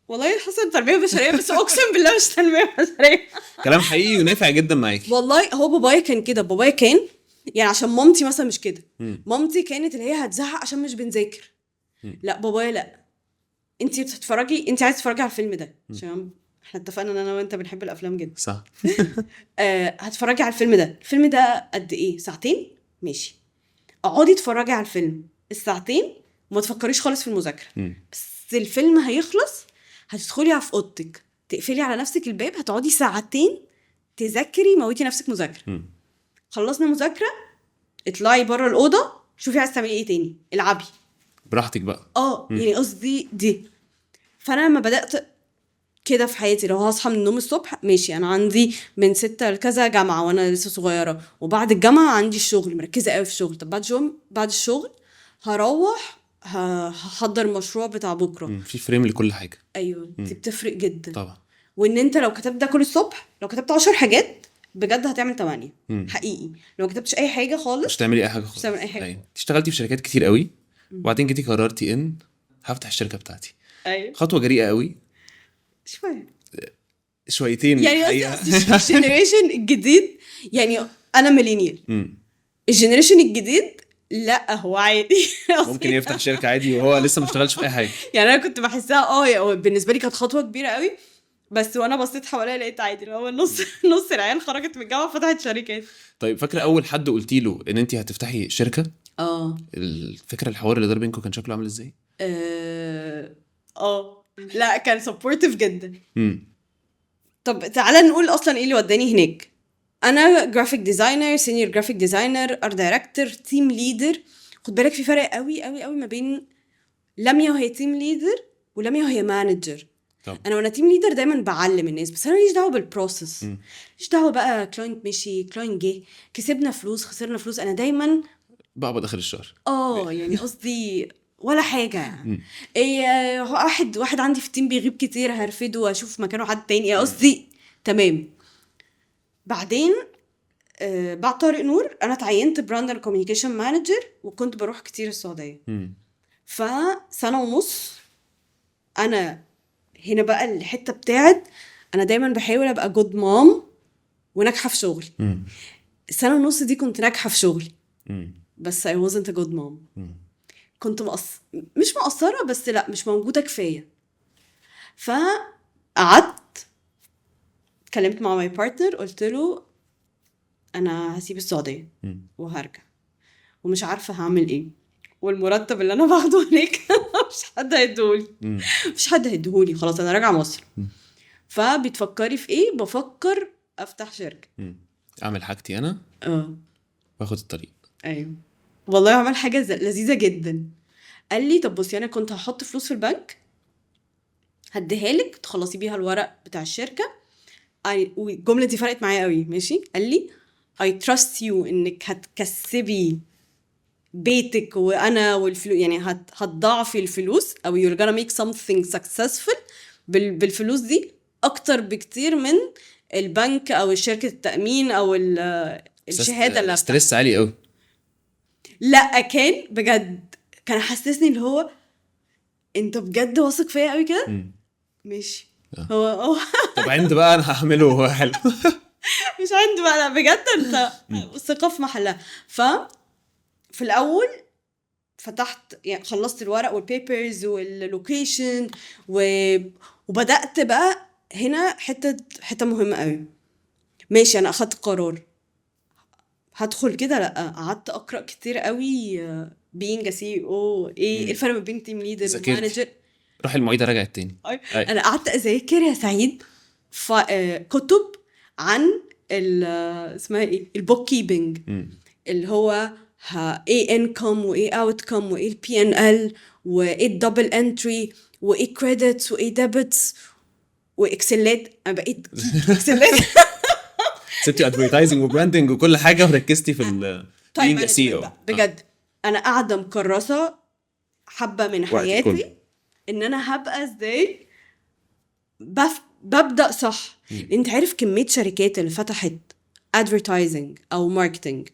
والله حسن تربيه بشريه بس اقسم بالله مش تنميه بشريه، كلام حقيقي ونافع جدا معاكي. والله هو بابايا كان كده. بابايا كان يعني عشان مامتي مثلا مش كده، مامتي كانت اللي هي هتزهق عشان مش بنذاكر. لا بابايا لا، انت بتتفرجي، انت عايز تتفرجي على الفيلم ده عشان احنا اتفقنا ان انا وانت بنحب الافلام جدا، صح. هتفرجي على الفيلم ده. الفيلم ده قد ايه؟ ساعتين؟ ماشي، اقعدي اتفرجي على الفيلم الساعتين وما تفكريش خالص في المذاكره. بس الفيلم هيخلص هتدخلي على في اوضتك تقفلي على نفسك الباب، هتقعدي ساعتين تذاكري، موتي نفسك مذاكره. خلصنا مذاكره اطلعي بره الاوضه، شوفي عايزه تعملي ايه تاني، العبي براحتك بقى. يعني قصدي دي. فانا لما بدات كده في حياتي، لو هصحى من النوم الصبح ماشي، انا عندي من 6 لكذا جامعه وانا لسه صغيره، وبعد الجامعه عندي الشغل، مركزه قوي في الشغل. طب بعد الشغل هروح هحضر مشروع بتاع بكره. في فريم لكل حاجه. ايوه دي بتفرق جدا طبعا. وان انت لو كتبت ده كل الصبح، لو كتبت 10 حاجات بجد هتعمل 8 حقيقي. لو كتبتش اي حاجه خالص مش تعملي اي حاجه خالص، مش تعمل اي حاجه. أيوة. اشتغلتي في شركات كتير قوي وبعدين جيتي قررتي ان هفتح الشركه بتاعتي. ايوه خطوه جريئه قوي شويتين يعني. الجنريشن الجديد، يعني انا ميلينيال، الجنريشن الجديد لا هو عادي ممكن يفتح شركه عادي وهو لسه ما اشتغلش في اي حاجه. يعني انا كنت بحسها بالنسبه لي كانت خطوه كبيره قوي، بس وانا بصيت حواليا لقيت عادي، اللي هو نص العيال خرجت من الجامعه فتحت شركات. طيب فاكره اول حد قلتي له ان انت هتفتحي شركه؟ الفكره الحوار اللي دار بينكم كان شكله عامل ازاي؟ لا كان سبورتيف جدا. طب تعالى نقول اصلا ايه اللي وداني هناك. انا جرافيك ديزاينر، سينيور جرافيك ديزاينر، ارت دايركتور، تيم ليدر. خد بالك في فرق قوي قوي قوي ما بين لميا وهي تيم ليدر ولميا وهي مانجر. انا وانا تيم ليدر دايما بعلم الناس، بس انا ماليش دعوه بالبروسيس، ماليش دعوه بقى كلاينت مشي كلاينت جه، كسبنا فلوس خسرنا فلوس، انا دايما بقبض اخر الشهر. يعني قصدي ولا حاجه. ايه واحد عندي في التيم بيغيب كتير هرفده واشوف مكانه حد تاني، قصدي تمام. بعدين بعد طارق نور انا اتعينت براند كوميونيكيشن مانجر، وكنت بروح كتير السعوديه. فسنه ونص انا هنا بقى الحته بتاعت انا دايما بحاول ابقى جود مام وناجحه في شغلي. السنه ونص دي كنت ناجحه في شغلي بس I wasn't a good mom. كنت مش مقصره، بس لا مش موجوده كفايه. فقعدت اتكلمت مع ماي بارتنر، قلت له انا هسيب السعوديه وهرجع ومش عارفه هعمل ايه، والمرتب اللي انا باخده هناك مش حد هيديهولي، خلاص انا راجعه مصر. فبتفكري في ايه؟ بفكر افتح شركه، اعمل حاجتي انا واخد الطريق. ايوه والله عمل حاجه لذيذه جدا. قال لي طب بصي انا كنت هحط فلوس في البنك هديها لك تخلصي بيها الورق بتاع الشركه. والجمله دي فرقت معايا قوي. ماشي، قال لي I trust you انك هتكسبي بيتك وانا والفلوس، يعني هتضاعفي الفلوس او you're gonna make something successful بالفلوس دي اكتر بكتير من البنك او شركه التامين او الشهاده اللي ستريس عالي قوي. لا كان بجد كان حسسني اللي هو انت بجد واثق فيا قوي كده ماشي هو طب عند بقى انا هعمله هو حلو. مش عندي بقى لا بجد انت ثقه في محلها. في الاول فتحت يعني خلصت الورق والبيبرز واللوكيشن وبدات بقى هنا حته مهمه قوي. ماشي انا اخدت قرار هدخل كده، لا قعدت اقرا كتير قوي being a CEO ايه الفرق ما بين تيم ليدر ومانجر. روح المعيده رجعت تاني. انا قعدت اذاكر يا سعيد كتب عن اسمها ايه البوك كيبنج اللي هو ايه انكم وايه اوتكم وايه البي ان ال وايه الدبل انتري وايه كريدتس وايه ديبتس واكسلات. انا بقيت اكسلات. سبتي ادفرتايزنج وبراندنج وكل حاجه وركزتي في طيب بجد انا قاعده مكرسه حبه من حياتي ان انا هبقى ازاي ببدا صح. انت عارف كميه شركات اللي فتحت ادفرتايزنج او ماركتنج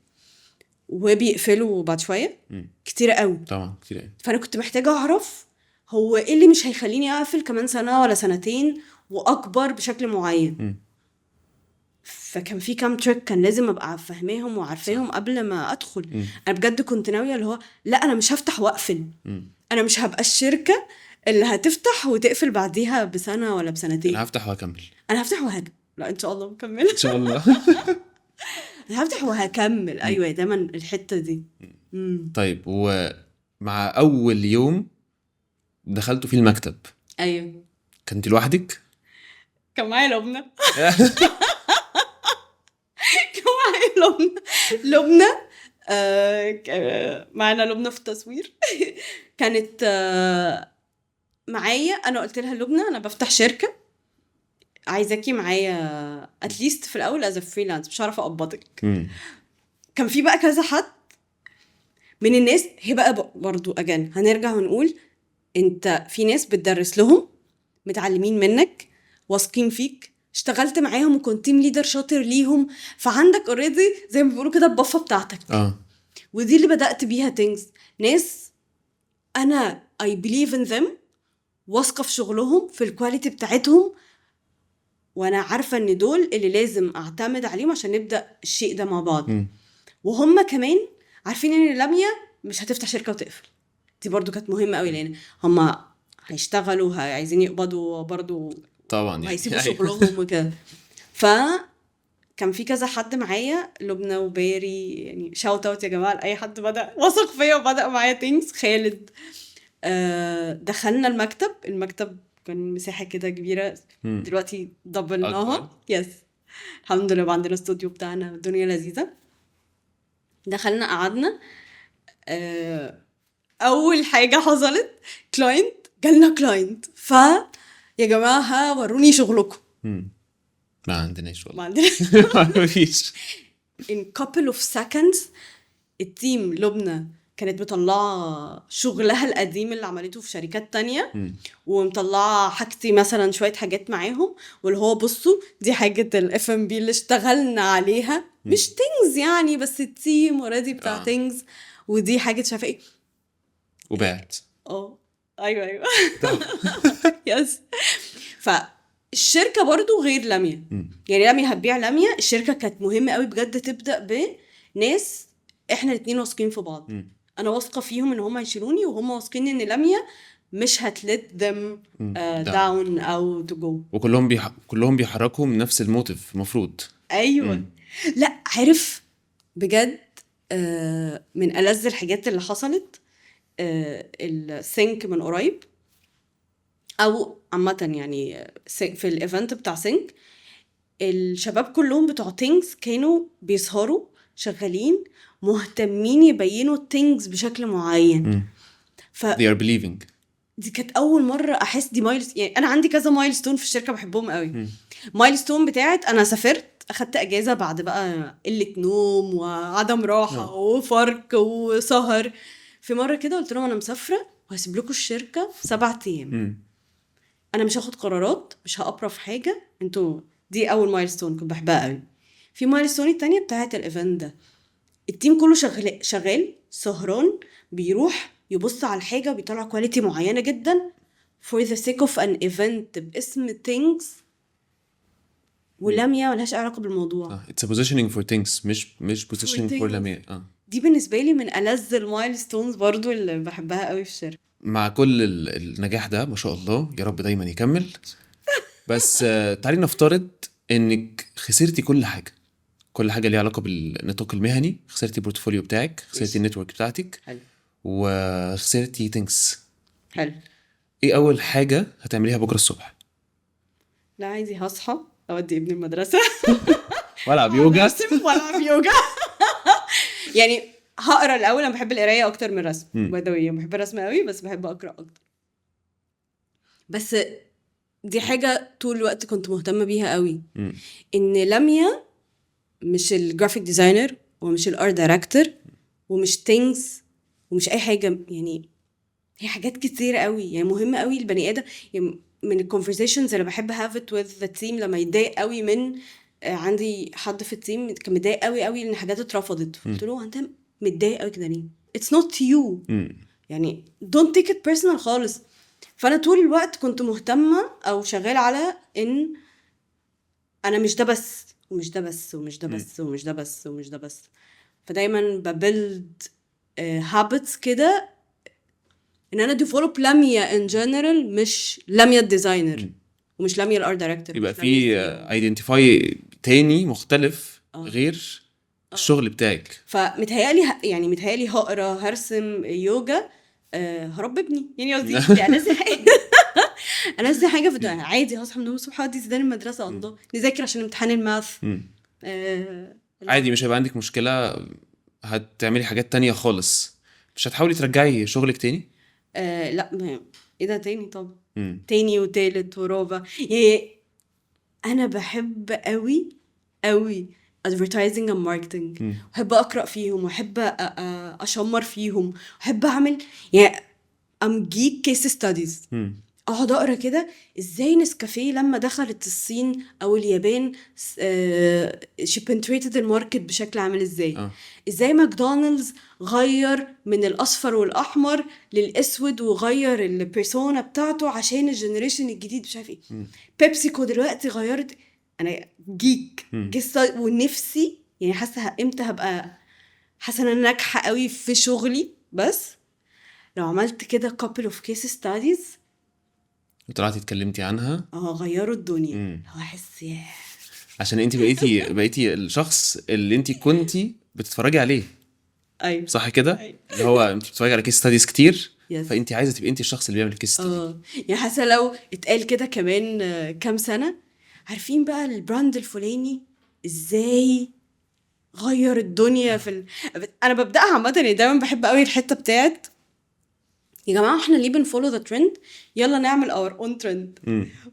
وبيقفلوا بعد شويه كتير قوي طبعا كتير قوي. فانا كنت محتاجه اعرف هو ايه اللي مش هيخليني اقفل كمان سنه ولا سنتين واكبر بشكل معين. فكان في كام تريك كان لازم ابقى فاهماهم وعارفاهم قبل ما ادخل. انا بجد كنت ناويه اللي هو لا انا مش هفتح واقفل. انا مش هبقى الشركه اللي هتفتح وتقفل بعديها بسنه ولا بسنتين. انا هفتح وهكمل. انا هفتح وهكمل. لا ان شاء الله مكمل ان شاء الله. انا هفتح وهكمل. ايوه دايما الحته دي. طيب ومع اول يوم دخلتوا في المكتب ايوه كنت لوحدك؟ كان معايا لبنى. لبنى معنا لبنى في التصوير. كانت معايا. انا قلت لها لبنى انا بفتح شركه عايزاكي معايا اتليست في الاول از فريلانس مش عارفه اقبضك. كان في بقى كذا حد من الناس هي بقى برضو اجان هنرجع ونقول انت في ناس بتدرس لهم متعلمين منك واثقين فيك اشتغلت معاهم وكنت تيم ليدر شاطر ليهم فعندك اوريدي زي ما بيقولوا كده البفه بتاعتك. ودي اللي بدأت بيها تينجز. ناس انا I believe in them واثقه في شغلهم في الكواليتي بتاعتهم وانا عارفه ان دول اللي لازم اعتمد عليهم عشان نبدأ الشيء ده مع بعض. وهم كمان عارفين ان لميا مش هتفتح شركه وتقفل. دي برضو كانت مهمه قوي لان هم هيشتغلوا عايزين يقبضوا برضو طبعا يعني هيسيبوا شغلهم وكده. فكان في كذا حد معايا لبنى وباري يعني شاوت اوت يا جماعه لاي حد بدا وثق فيا وبدا معايا تينجز. خالد دخلنا المكتب كان مساحه كده كبيره دلوقتي دبلناها. يس الحمد لله عندنا استوديو بتاعنا الدنيا لذيذه. دخلنا قعدنا اول حاجه حصلت جالنا كلاينت يا جماعه وروني شغلكم. ما عندناش والله. ما فيش. in couple of seconds التيم لبنى كانت مطلعه شغلها القديم اللي عملته في شركات تانية ومطلعه حاجتي مثلا شويه حاجات معاهم واللي هو بصوا دي حاجه الاف ام بي اللي اشتغلنا عليها مش تينجز يعني بس التيم اوريدي بتاع تينجز ودي حاجه شايفه ايه وبعت. ايوه يس. فالشركه برضو غير لميا يعني لميا هتبيع لميا. الشركه كانت مهمه قوي بجد تبدا بناس احنا الاثنين واثقين في بعض. انا واثقه فيهم ان هم هيشيلوني وهم واثقين ان لميا مش هتلت them down او to go. وكلهم بيحركوا من نفس الموتيف المفروض. ايوه لا عارف بجد من ألذ الحاجات اللي حصلت السينك من قريب او عامه يعني في الايفنت بتاع سينك الشباب كلهم بتوع تينجز كانوا بيسهروا شغالين مهتمين يبينوا التينجز بشكل معين. they are believing. دي كانت اول مره احس دي يعني انا عندي كذا مايلستون في الشركه بحبهم قوي. مايلستون بتاعت انا سافرت اخدت اجازه بعد بقى قله نوم وعدم راحه وفرق وسهر. في مره كده قلت لهم انا مسافره وهسيب لكم الشركه 7 ايام. انا مش هاخد قرارات مش هأبرف حاجه انتوا دي اول مايلستون كنت بحبها قوي. في مايلستون التانية بتاعت الايفنت ده، التيم كله شغال سهران، بيروح يبص على الحاجه وبيطلع كواليتي معينه جدا for the sake of an event باسم things، ولميا ملهاش علاقه بالموضوع. it's a positioning for things مش positioning for لميا. دي بالنسبه لي من ألذ المايلستونز برضو اللي بحبها قوي في الشركه. مع كل النجاح ده ما شاء الله يا رب دايما يكمل. بس تعالي نفترض انك خسرتي كل حاجه ليها علاقه بالنطاق المهني، خسرتي البورتفوليو بتاعك، خسرتي النتورك بتاعتك، حلو. وخسرتي things. حلو. ايه اول حاجه هتعمليها بكره الصبح؟ لا عايزي هصحى اودي ابني المدرسه والعب يوجا والعب يوجا يعني هقرا الاول. انا بحب القرايه اكتر من الرسم باي، بحب الرسم قوي بس بحب اقرا اكتر. بس دي حاجه طول الوقت كنت مهتمه بيها قوي، ان لميا مش الجرافيك ديزاينر ومش الارت دايركتور ومش things ومش اي حاجه، يعني هي حاجات كتير قوي. يعني مهمه قوي البني ادم. يعني من الكونفرسيشنز اللي بحب have it with the team لما يتضايق قوي من عندي حد في التيم كان متضايق قوي ان حاجات اترفضت، قلت له انت متضايق قوي كده ليه؟ it's not you. يعني don't take it personal خالص. فانا طول الوقت كنت مهتمه او شغال على ان انا مش ده بس ومش ده بس ومش ده بس ومش ده بس ومش ده بس. فدايما ببلد habits كده ان انا develop لميا in general، مش لميا الديزاينر ومش لميا الارت دايركتور. يبقى في identify تاني مختلف غير الشغل بتاعك. فمتهيألي يعني متهيألي هقرا، هرسم، يوجا، هربي ابني. يعني قصدي انا لسه حاجه في الدنيا. عادي هصحى من النوم الصبح اودي زيدان المدرسه، الله نذاكر عشان امتحان الماث. عادي مش هيبقى عندك مشكله، هتعملي حاجات تانية خالص. مش هتحاولي ترجعي شغلك تاني؟ لا ايه ده تاني؟ طب تاني وتالت ورابع. يعني انا بحب قوي قوي advertising and marketing، بحب اقرا فيهم وحب اشمر فيهم وحب اعمل يعني I'm geek case studies. اقعد اقرا كده ازاي نسكافيه لما دخلت الصين او اليابان she penetrated الماركت بشكل عامل ازاي. ازاي ماكدونالدز غير من الاصفر والاحمر للاسود وغير البيرسونا بتاعته عشان الجنريشن الجديد مش عارف ايه. بيبسيكو دلوقتي غيرت. انا جيك ونفسي يعني حاسه امتى هبقى حاسه ان انا ناجحه قوي في شغلي، بس لو عملت كده couple of case studies وطلعتي اتكلمتي عنها غيروا الدنيا. هحس عشان انت بقيتي الشخص اللي انت كنتي بتتفرجي عليه. ايوه صح كده. أيوة. اللي هو انت بتتفرجي على كيس ستاديز كتير yes. فانت عايزه تبقي انت الشخص اللي بيعمل كيس ستادي. يعني حاسه لو اتقال كده كمان كام سنه، عارفين بقى البراند الفلاني ازاي غير الدنيا في انا ببداها عامه. يعني دايما بحب قوي الحته بتاعت يا جماعه احنا ليه بنفولو ذا ترند، يلا نعمل اور اون ترند.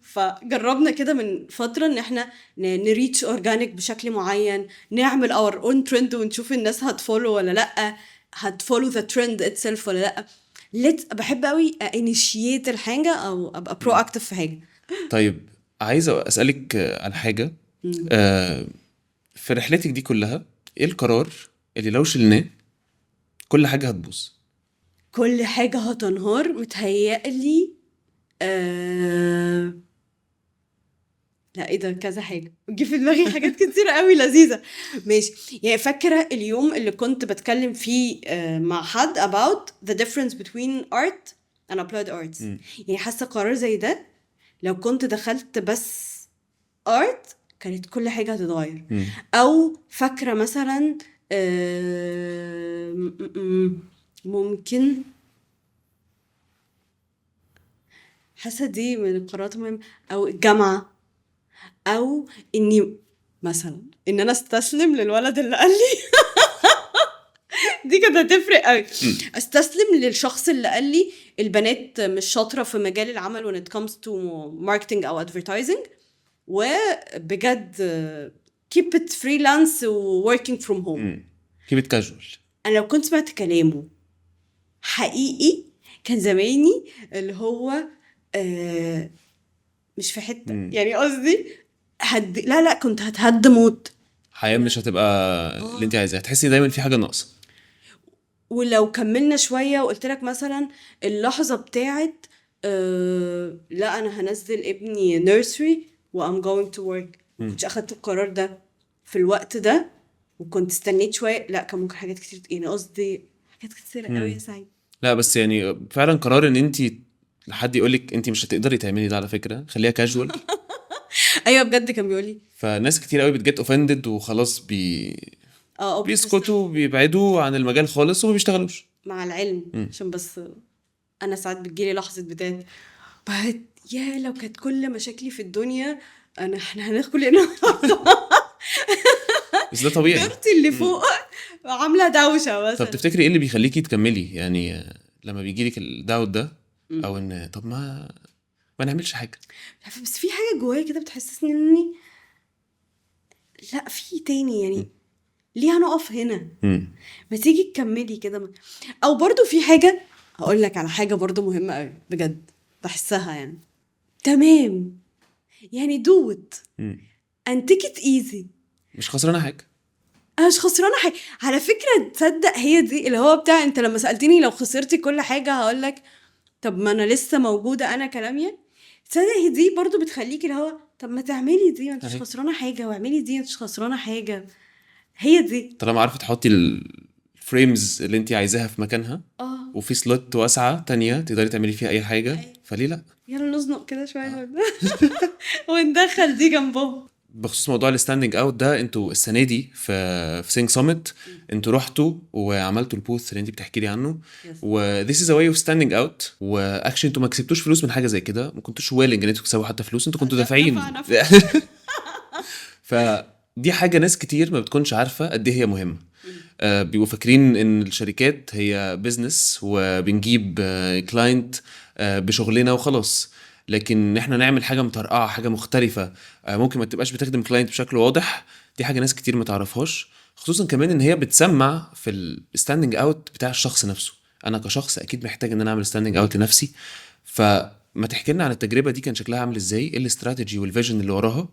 فجربنا كده من فتره ان احنا نريتش اورجانيك بشكل معين، نعمل اور اون ترند ونشوف الناس هتفولو ولا لا، هتفولو ذا ترند اتسلف ولا لا. بحب قوي انيشيت الحاجه او ابقى برو اكتيف في حاجه. طيب عايزه اسالك على حاجه. في رحلتك دي كلها ايه القرار اللي لو شلناه كل حاجه هتبوظ؟ كل حاجة هتنهار متهيألي لا ايه ده كذا حاجة جه في دماغي حاجات كتير قوي لذيذة. ماشي. يعني فاكرة اليوم اللي كنت بتكلم فيه مع حد about the difference between art and applied arts. يعني حاسة قرار زي ده لو كنت دخلت بس art كانت كل حاجة هتتغير. او فاكرة مثلا ممكن حاسه دي من القرارات المهمه، او الجامعه، او اني مثلا ان انا استسلم للولد اللي قال لي دي كده هتفرق قوي. استسلم للشخص اللي قال لي البنات مش شاطره في مجال العمل when it comes to marketing او advertising، وبجد keep it freelance و working from home. keep it casual. انا لو كنت سمعت كلامه حقيقي كان زماني اللي هو مش في حته. يعني قصدي لا كنت هتهد موت. حياه مش هتبقى اللي انت عايزاه، هتحسي دايما في حاجه ناقصه. ولو كملنا شويه وقلت لك مثلا اللحظه بتاعت لا انا هنزل ابني نيرسري وام جوينج تو ورك، كنتش اخدت القرار ده في الوقت ده وكنت استنيت شويه، لا كان ممكن حاجات كتير، يعني قصدي حاجات كتير قوي يا سعيد. لا بس يعني فعلا قرار ان انت لحد يقولك انت مش هتقدري تعملي ده، على فكره خليها كاجوال. ايوه بجد كان بيقولي فناس كتير قوي بتجيت اوفندد وخلاص بيسكتوا بيبعدوا عن المجال خالص وما بيشتغلوش. مع العلم عشان بس انا ساعات بتجيلي لحظه بدايه بعد يا لو كانت كل مشاكلي في الدنيا احنا هندخل هنا بس ده طبيعي. جارتي اللي فوق عامله دوشه مثلا. طب تفتكري ايه اللي بيخليكي تكملي يعني لما بيجيلك الداوت ده او ان طب ما نعملش حاجه؟ بس في حاجه جوايا كده بتحسسني اني لا في تاني، يعني ليه هنقف هنا؟ ما تيجي تكملي كده. او برضو في حاجه هقول لك على حاجه برضو مهمه قوي بجد بحسها، يعني تمام يعني دوت and take it easy، مش خسرانه حاجه. انا مش خسرانه حاجه على فكره. تصدق هي دي اللي هو بتاع انت لما سالتني لو خسرتي كل حاجه هقول لك طب ما انا لسه موجوده انا كلاميا. تصدق هي دي برضو بتخليكي اللي هو طب ما تعملي دي انت مش خسرانه حاجه، واعملي دي انت مش خسرانه حاجه. هي دي طالما عارفه تحطي الفريمز اللي انت عايزاها في مكانها وفي سلوت واسعه تانية تقدري تعملي فيها اي حاجه فليه لا؟ يلا نزنق كده شويه وندخل دي جنبهم. بخصوص موضوع الستاندنج اوت ده، انتوا السنه دي في سينج سامت انتوا رحتوا وعملتوا البوث اللي انت بتحكي لي عنه و this is a way of standing out، واكشن انتوا ما كسبتوش فلوس من حاجه زي كده، ما كنتوش ويلنج ان انتوا تكسبوا حتى فلوس، انتوا كنتوا دافعين. فدي حاجه ناس كتير ما بتكونش عارفه قد ايه هي مهمه. بيبقوا فاكرين ان الشركات هي بيزنس وبنجيب كلاينت بشغلنا وخلاص، لكن احنا نعمل حاجه مترقعه، حاجه مختلفه، ممكن ما تبقاش بتخدم كلاينت بشكل واضح. دي حاجه ناس كتير ما تعرفهاش، خصوصا كمان ان هي بتسمع في الستاندنج اوت بتاع الشخص نفسه. انا كشخص اكيد محتاج ان انا اعمل ستاندنج اوت لنفسي. فما تحكي لنا عن التجربه دي، كان شكلها عامل ازاي، ايه الاستراتيجي والفيجن اللي وراها،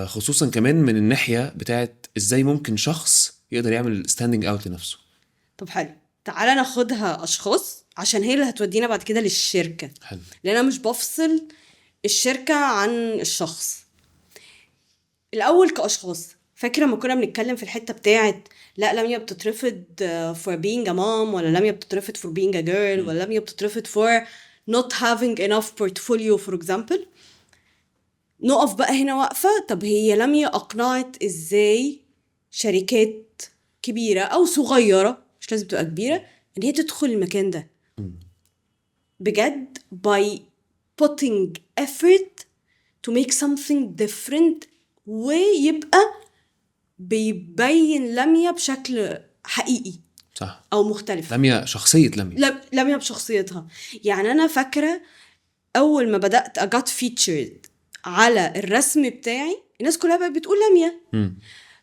خصوصا كمان من الناحيه بتاعت ازاي ممكن شخص يقدر يعمل ستاندنج اوت لنفسه. طب حلو، تعالى ناخدها اشخاص عشان هي اللي هتودينا بعد كده للشركه. حلو. لان انا مش بفصل الشركه عن الشخص. الاول كاشخاص، فاكره لما كنا بنتكلم في الحته بتاعت لا لميا بتترفض for being a mom، ولا لميا بتترفض for being a girl، ولا لميا بتترفض for not having enough portfolio for example. نقف بقى هنا واقفه، طب هي لميا اقنعت ازاي شركات كبيره او صغيره، مش لازم تبقى كبيره، ان هي تدخل المكان ده بجد by putting effort to make something different، ويبقى بيبين لميا بشكل حقيقي صح او مختلف. لميا شخصيه لميا بشخصيتها. يعني انا فاكره اول ما بدات اجات فيتشرد على الرسم بتاعي الناس كلها بقى بتقول لميا.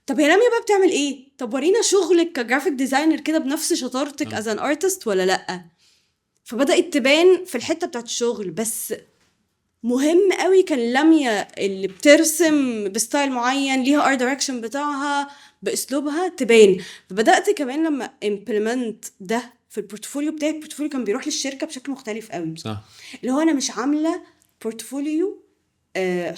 طب هي لميا بقى بتعمل ايه؟ طب ورينا شغلك كجرافيك ديزاينر كده بنفس شطارتك as an artist ولا لا. فبدات تبان في الحته بتاعت الشغل. بس مهم قوي كان لميا اللي بترسم بستايل معين ليها ارت دايركشن بتاعها باسلوبها تبان. فبدات كمان لما امبلمنت ده في البورتفوليو بتاعي، البورتفوليو كان بيروح للشركه بشكل مختلف قوي. صح. اللي هو انا مش عامله بورتفوليو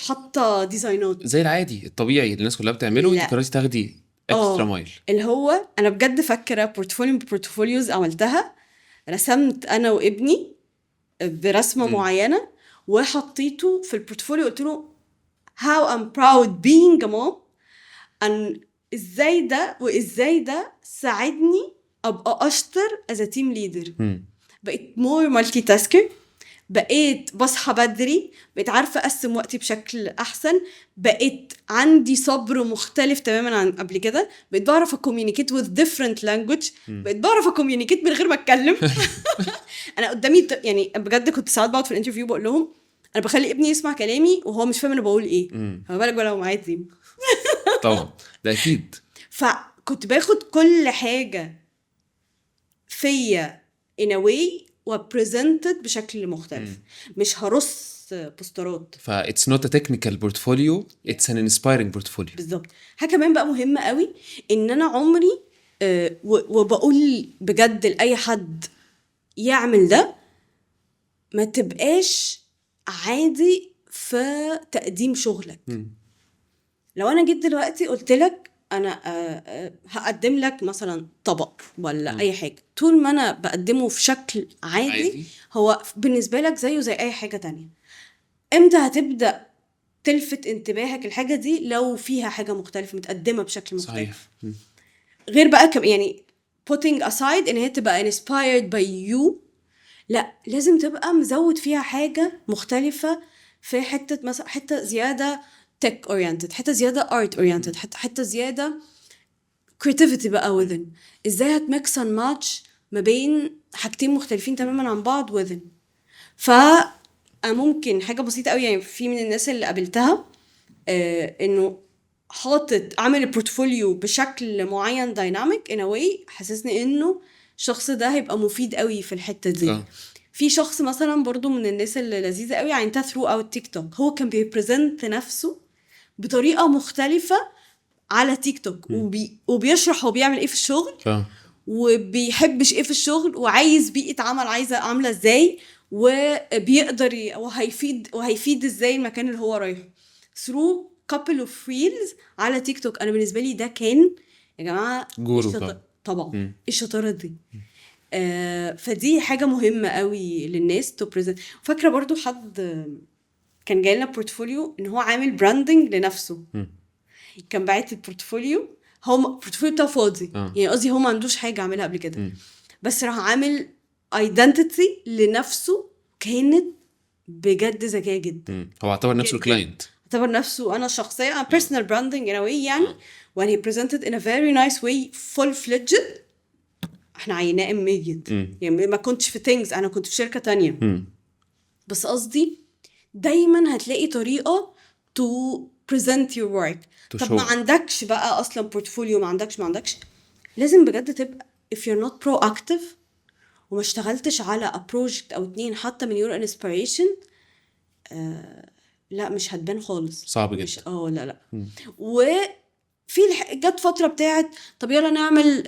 حاطه ديزاينات زي العادي الطبيعي اللي الناس كلها بتعمله، انت قررتي تاخدي اكسترا مايل. اللي هو انا بجد فاكره بورتفوليوز عملتها، رسمت انا وابني برسمه معينه وحطيته في البورتفوليو، قلت له how I'm proud being a mom، ان ازاي ده وازاي ده ساعدني ابقى اشطر as a team leader. بقيت more multitasker، بقيت بصحى بدري، بقيت عارفة أقسم وقتي بشكل أحسن، بقيت عندي صبر مختلف تماما عن قبل كده، بقيت بعرف أكوميونيكيت with different language، بقيت بعرف أكوميونيكيت من غير ما أتكلم. أنا قدامي يعني بجد كنت ساعات بقعد في الانترفيو بقول لهم أنا بخلي ابني يسمع كلامي وهو مش فاهم أنا بقول إيه. فما بالك بقى لو معايا تيم. طبعا ده أكيد. فكنت باخد كل حاجة فيا in a way وبريزنتد بشكل مختلف. مش هرص بوسترات. it's not a technical portfolio, it's an inspiring portfolio. بالظبط. حاجه كمان بقى مهمه قوي ان انا عمري وبقول بجد لاي حد يعمل ده، ما تبقاش عادي في تقديم شغلك. لو انا جيت دلوقتي قلت لك انا هقدم لك مثلا طبق ولا اي حاجه، طول ما انا بقدمه في شكل عادي هو بالنسبه لك زيه زي اي حاجه تانية. امتى هتبدا تلفت انتباهك الحاجه دي؟ لو فيها حاجه مختلفه متقدمه بشكل مختلف. صحيح. غير بقى يعني putting aside ان هي تبقى inspired by you، لا لازم تبقى مزود فيها حاجه مختلفه، في حته مثلا حته زياده tech oriented، حته زياده art oriented، حته زياده creativity بقى within. ازاي هتميكس and match ما بين حاجتين مختلفين تماما عن بعض within. ممكن حاجه بسيطه قوي، يعني في من الناس اللي قابلتها انه حاطط عامل البورتفوليو بشكل معين دايناميك in a way حسسني انه الشخص ده هيبقى مفيد قوي في الحته دي. في شخص مثلا برضو من الناس اللي لذيذه قوي عينتها ثرو اوت تيك توك، هو كان بيبريزنت نفسه بطريقه مختلفه على تيك توك، وبيشرح هو بيعمل ايه في الشغل وبيحبش ايه في الشغل وعايز بيئه عمل عامله ازاي، وبيقدر وهيفيد ازاي المكان اللي هو رايحه through couple of reels على تيك توك. انا بالنسبه لي ده كان يا جماعه طبعا الشطاره دي. فدي حاجه مهمه قوي للناس تو بريزنت. فاكره برضو حد كان جاي لنا بورتفوليو ان هو عامل براندنج لنفسه. كان باعت البورتفوليو، هو البورتفوليو بتاعه فاضي، يعني قصدي هو ما عندوش حاجه عاملها قبل كده، بس راح عامل ايدنتيتي لنفسه كانت بجد ذكيه جدا. هو اعتبر نفسه الكلاينت، اعتبر نفسه انا شخصيه personal branding in a way يعني. when he presented in a very nice way full fledged، احنا عيناه immediate. يعني ما كنتش في things، انا كنت في شركه تانية. بس قصدي دايما هتلاقي طريقه to present your work. طب ما عندكش بقى اصلا portfolio، ما عندكش لازم بجد تبقى if you're not proactive وما اشتغلتش على a project او 2 حتى من your inspiration، لا مش هتبان خالص، صعب جدا. لا وفي جت فتره بتاعت طب يلا نعمل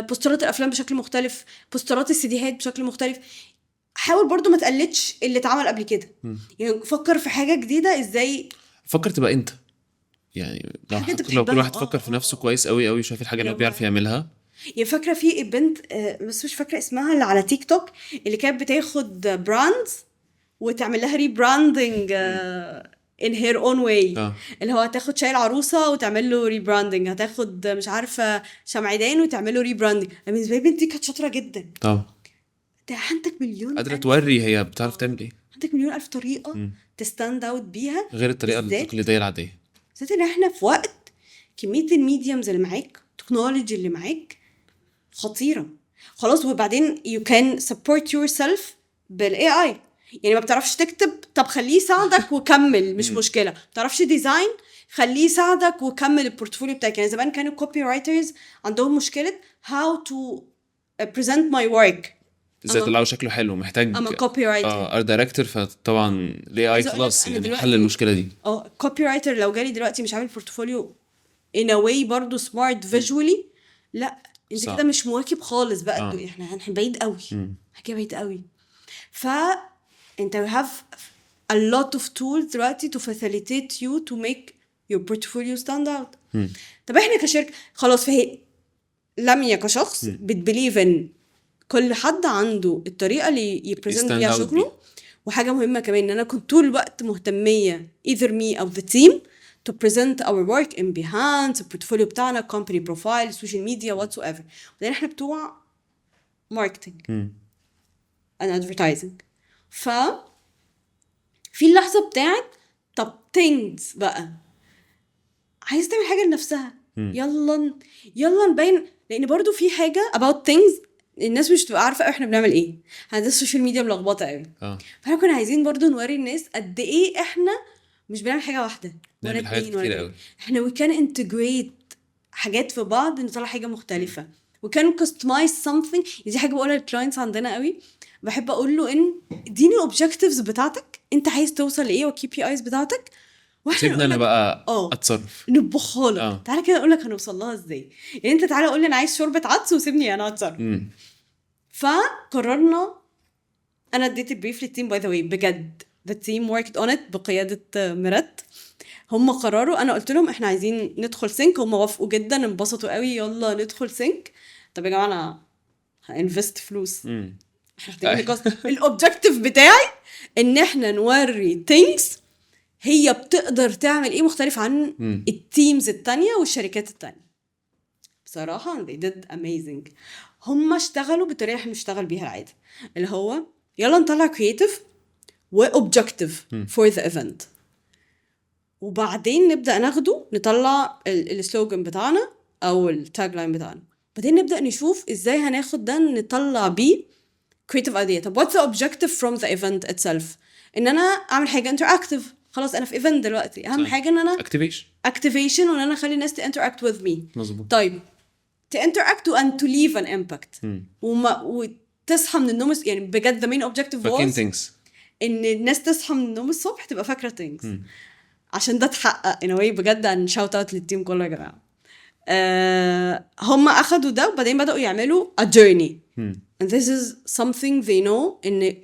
بوسترات الافلام بشكل مختلف، بوسترات السيديهات بشكل مختلف. حاول برضو ما تقلدش اللي اتعمل قبل كده، يعني فكر في حاجه جديده. ازاي فكر تبقى انت، يعني لو كل واحد فكر في نفسه كويس قوي قوي، شايف الحاجه اللي هو بيعرف يعملها. يا فاكره في بنت بس مش فاكره اسمها، اللي على تيك توك اللي كانت بتاخد براندز وتعمل لها ريبراندنج in her own way. اللي هو هتاخد شاي العروسه وتعمل له ريبراندنج، هتاخد مش عارفه شمعدان وتعمل له ريبراندنج. بالنسبه لي بنتي كانت شاطره جدا. ده عندك مليون قادره توري هي بتعرف تعمل ايه، عندك مليون الف طريقه تستاند اوت بيها غير الطريقه التقليديه العاديه. بالذات ان احنا في وقت كميه الميديمز اللي معاك، التكنولوجي اللي معاك خطيره خلاص. وبعدين you can support yourself بالاي اي. يعني ما بتعرفش تكتب، طب خليه يساعدك وكمل، مش مشكله. ما بتعرفش ديزاين، خليه يساعدك وكمل البورتفوليو بتاعك. يعني زمان كانوا كوبي رايترز عندهم مشكله how to present my work، ازاي تطلعه شكله حلو، محتاج كوبي رايتر ارت دايركتور. فطبعا الاي اي خلاص يعني حل المشكله دي. كوبي رايتر لو جالي دلوقتي مش عامل بورتفوليو in a way برضو smart visually، لا انت كده مش مواكب خالص بقى. احنا بعيد قوي، حاجه بعيد قوي. انت you have a lot of tools دلوقتي to facilitate you to make your portfolio stand out. طب احنا كشركه خلاص، فهي لميا كشخص بتبليف ان كل حد عنده الطريقه اللي يبريزنت بيها شغله. وحاجه مهمه كمان ان انا كنت طول الوقت مهتميه either me or the team to present our work in Behance، البورتفوليو بتاعنا، company profile، social media whatsoever. وبعدين احنا بتوع marketing and advertising. في اللحظه بتاعت طب things بقى عايز تعمل حاجه لنفسها، يلا نبين. لان برضو في حاجه about things الناس مش تبقى عارفه احنا بنعمل ايه. هذا السوشيال ميديا ملخبطه قوي. فاحنا كنا عايزين برضو نوري الناس قد ايه احنا مش بنعمل حاجه واحده ولا حاجات كتير قوي. احنا we can integrate حاجات في بعض نطلع حاجه مختلفه. we can customize something. دي حاجه بقولها للكلاينتس عندنا قوي. بحب اقول له ان اديني الاوبجكتيفز بتاعتك، انت عايز توصل لايه والكي بي ايز بتاعتك، سيبنا انا بقى اتصرف نطبخها لك. تعالى كده اقول لك هنوصل لها ازاي. يعني انت تعالى قول لي انا عايز شوربه عدس وسيبني انا اتصرف. فقررنا، انا اديت البريف للتيم باي ذا واي بجد، the team worked on it بقياده ميرات. هم قرروا، انا قلت لهم احنا عايزين ندخل سينك، هم وافقوا جدا انبسطوا قوي، يلا ندخل سينك. طب يا جماعه انا هانفست فلوس، الاوبجكتيف بتاعي ان احنا نوري things هي بتقدر تعمل ايه مختلف عن التيمز التانية والشركات التانية. بصراحة they did amazing. هم اشتغلوا بطريقة احنا بنشتغل بيها العادة، اللي هو يلا نطلع creative و objective for the event، وبعدين نبدأ نطلع السلوغن بتاعنا او التاج لاين بتاعنا، بعدين نبدأ نشوف ازاي هناخد ده نطلع بيه creative idea. طب what's the objective from the event itself؟ ان انا اعمل حاجة interactive. خلاص انا في event دلوقتي، اهم حاجة ان انا activation وان انا اخلي الناس interact with me. مظبوط. طيب to interact and to leave an impact وتصحى من النوم، يعني بجد the main objective was ان الناس تصحى من النوم الصبح تبقى فاكرة things. عشان ده تحقق in a way بجد. عن shout out للتيم كله يا جماعة. هم اخدوا ده وبعدين بدأوا يعملوا a journey and this is something they know ان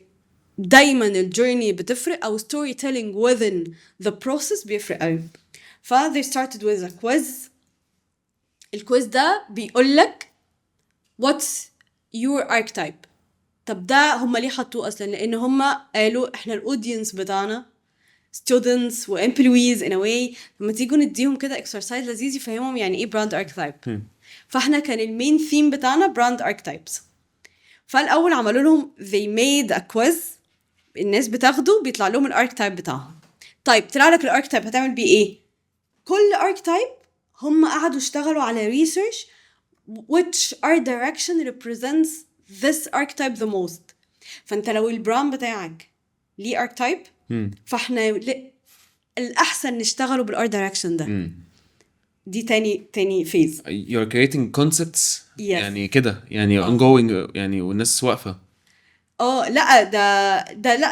دايما الجورني بتفرق او storytelling within the process بيفرق قوي. ف they started with a quiz. الكويز ده بيقولك what's your archetype. طب ده هم ليه حطوه اصلا؟ لان هم قالوا احنا الاودينس بتاعنا students و employees in a way، لما تيجوا نديهم كده exercise لذيذ يفهمهم يعني ايه brand archetype. فاحنا كان المين ثيم بتاعنا brand archetypes. فالاول عملوا لهم they made a quiz، الناس بتاخده بيطلع لهم الاركتايب بتاعهم. طيب طلع لك الاركتايب هتعمل بيه ايه؟ كل اركتايب هم قعدوا اشتغلوا على research which art direction represents this archetype the most. فانت لو البراند بتاعك ليه archetype فاحنا الاحسن نشتغلوا بالart direction ده. دي تاني فيز. you're creating concepts. yes. يعني كده يعني ongoing يعني والناس واقفة. لا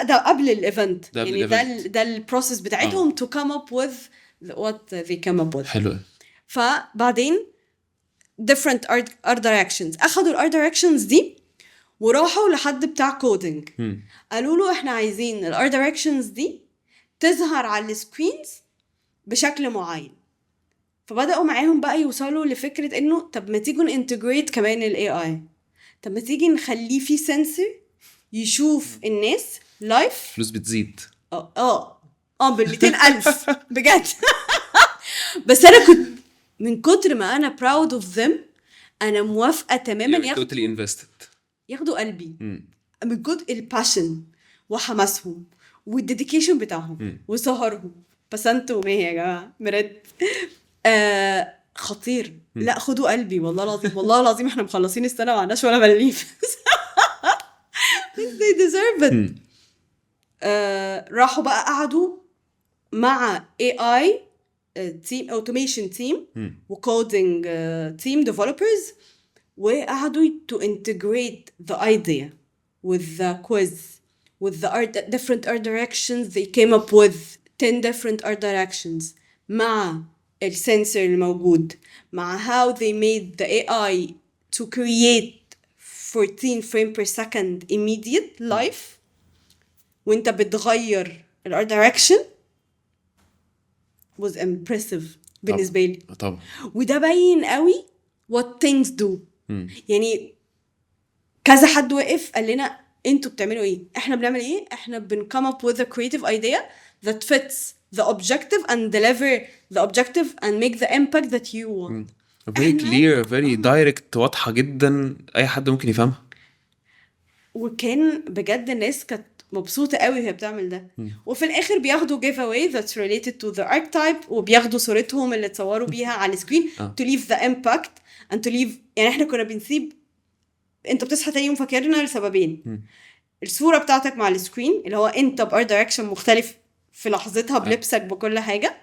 ده قبل الايفنت، يعني ده البروسيس بتاعتهم to come up with what they came up with. حلو. فبعدين different art directions، اخدوا الart directions دي وراحوا لحد بتاع كودينج قالوا له احنا عايزين الart directions دي تظهر على السكرينز بشكل معين. فبدأوا معاهم بقى يوصلوا لفكرة انه طب ما تيجوا نintegrate كمان ال AI، طب ما تيجي نخليه في سنسور يشوف الناس لايف. فلوس بتزيد بال200,000 بجد. بس انا كنت من كتر ما انا proud of them انا موافقة تماما ياخدوا قلبي من كتر الباشن وحماسهم والديديكيشن بتاعهم وسهرهم. بس انتوا ميه يا جماعة مرد خطير. لا خدوا قلبي والله العظيم، والله العظيم احنا مخلصين السنة وعناش ولا بليف. they deserve it. راحوا بقى قعدوا مع AI team automation team وcoding team developers وقعدوا to integrate the idea with the quiz with the different art directions. They came up with 10 different art directions مع السنسور الموجود، مع how they made the AI to create 14 frame per second immediate life وانت بتغير الart direction was impressive بالنسبة لي. طبعا. وده باين قوي what things do. يعني كذا حد وقف قال لنا انتوا بتعملوا ايه؟ احنا بنعمل ايه؟ احنا come up with a creative idea that fits the objective and deliver the objective and make the impact that you want. very clear very direct واضحة جدا أي حد ممكن يفهمها. وكان بجد الناس كانت مبسوطة قوي وهي بتعمل ده. وفي الآخر بياخدوا give away that's related to the archetype وبياخدوا صورتهم اللي تصوروا بيها على السكرين to leave the impact and to leave. يعني احنا كنا بنسيب انت بتصحى تاني يوم فاكرنا لسببين. الصورة بتاعتك مع السكرين اللي هو انت بار دايركشن مختلف في لحظتها بلبسك بكل حاجة،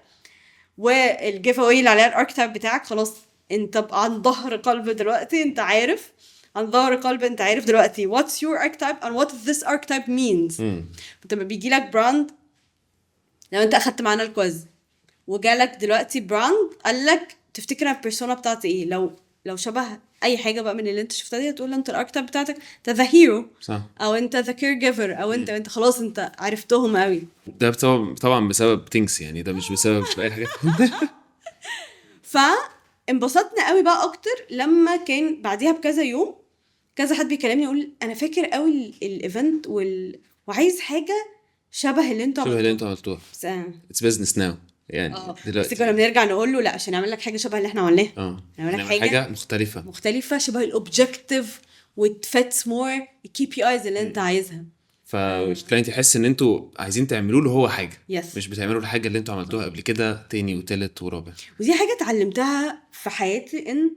والجيف اواي اللي عليها الاركتايب بتاعك خلاص انت عن ظهر قلب دلوقتي انت عارف عن ظهر قلب. انت عارف دلوقتي what's your archetype and what this archetype means. انت لما بيجي لك براند، لو انت اخدت معانا الكويز وجالك دلوقتي براند قال لك تفتكر البيرسونا بتاعتي ايه، لو شبه اي حاجه بقى من اللي انت شفتها دي، تقول انت الاركتيب بتاعتك انت ذا هيرو، صح، او انت ذا كير جيفر، او انت خلاص انت عرفتهم قوي. ده طبعا بسبب تينكس يعني، ده مش بسبب اي حاجه. فانبسطنا قوي بقى اكتر لما كان بعديها بكذا يوم كذا حد بيكلمني يقول انا فاكر قوي الايفنت وعايز حاجه شبه اللي انتوا عملتوها. اتس بزنس ناو يعني دلوقتي. بس كنا بنرجع نقول له لا، عشان نعمل لك حاجه شبه اللي احنا عملناها، نعمل لك حاجه مختلفه شبه الاوبجكتيف وتفيتس مور الكي بي ايز اللي انت عايزها. فالكلاينت يحس ان انتوا عايزين تعملوا له هو حاجه، مش بتعملوا الحاجه اللي انتوا عملتوها قبل كده تاني وتالت ورابع. ودي حاجه اتعلمتها في حياتي، ان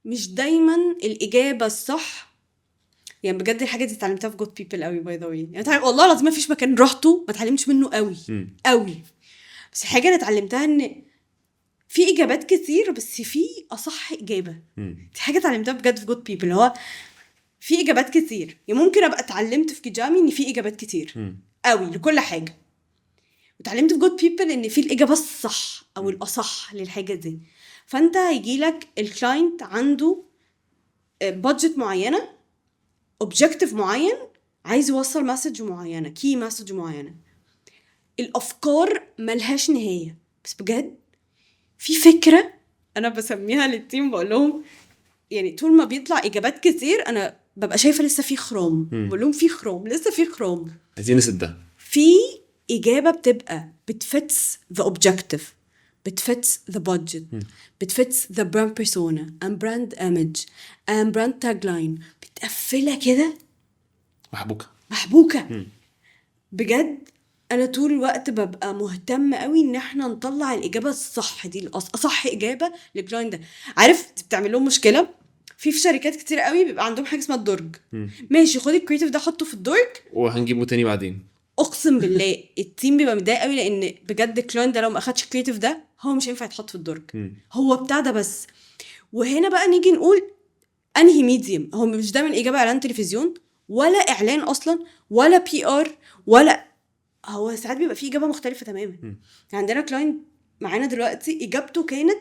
مش دايما الاجابه الصح. يعني بجد الحاجه دي اتعلمتها في جود بيبل قوي باي ذا واي. يعني والله لازم ما فيش مكان رحته ما اتعلمتش منه قوي. بس الحاجه اللي اتعلمتها ان في اجابات كتير بس في اصح اجابه. دي حاجه اتعلمتها بجد في جود بيبل. هو في اجابات كتير، يعني ممكن ابقى اتعلمت في كيجامي ان في اجابات كتير قوي لكل حاجه، وتعلمت في جود بيبل ان في الاجابه الصح او الاصح للحاجه دي. فانت هيجيلك الكلاينت عنده بادجت معينه، اوبجكتيف معين، عايز يوصل مسج معينه، كي مسج معينه. الافكار ملهاش نهايه، بس بجد في فكره انا بسميها للتيم، بقول لهم يعني طول ما بيطلع اجابات كتير انا ببقى شايفه لسه في خروم. بقول لهم في خروم، لسه في خروم، عايزين نسد ده. في اجابه بتبقى بتفيتس ذا اوبجكتيف، بتفيتس ذا بادجت، بتفيتس ذا براند بيرسونا اند براند ايمج اند براند تاج لاين، بتقفلها كده محبوكه. بجد انا طول الوقت ببقى مهتم قوي ان احنا نطلع الاجابه الصح دي، اصح اجابه للكلاينت ده. عارف بتعمل لهم مشكله في شركات كتير قوي بيبقى عندهم حاجه اسمها الدرج. ماشي، خد الكرييتيف ده حطه في الدرج وهنجيبه تاني بعدين. اقسم بالله التيم بيبقى متضايق قوي، لان بجد الكلاينت ده لو ما اخدش الكرييتيف ده هو مش هينفع يتحط في الدرج. هو بتاع ده بس. وهنا بقى نيجي نقول انهي ميديم. هو مش دايما اجابه اعلان تلفزيون ولا اعلان اصلا ولا بي ار، ولا هو ساعات بيبقى فيه اجابه مختلفه تماما. عندنا كلاينت معانا دلوقتي اجابته كانت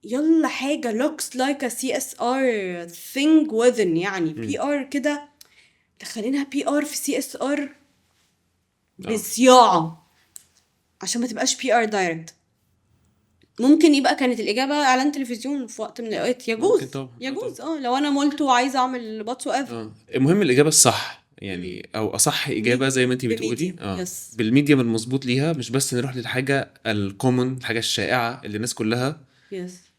يلا حاجه looks like a CSR thing within، يعني بي ار كده، دخلينها بي ار في CSR بصياعه عشان ما تبقاش بي ار دايركت. ممكن يبقى كانت الاجابه اعلان تلفزيون في وقت من الاوقات، يجوز لو انا مولته وعايزه اعمل باتس اف. المهم الاجابه الصح يعني، او اصح اجابه زي ما انت بتقولي بالميديم المظبوط ليها، مش بس نروح للحاجه الكومن، الحاجه الشائعه اللي الناس كلها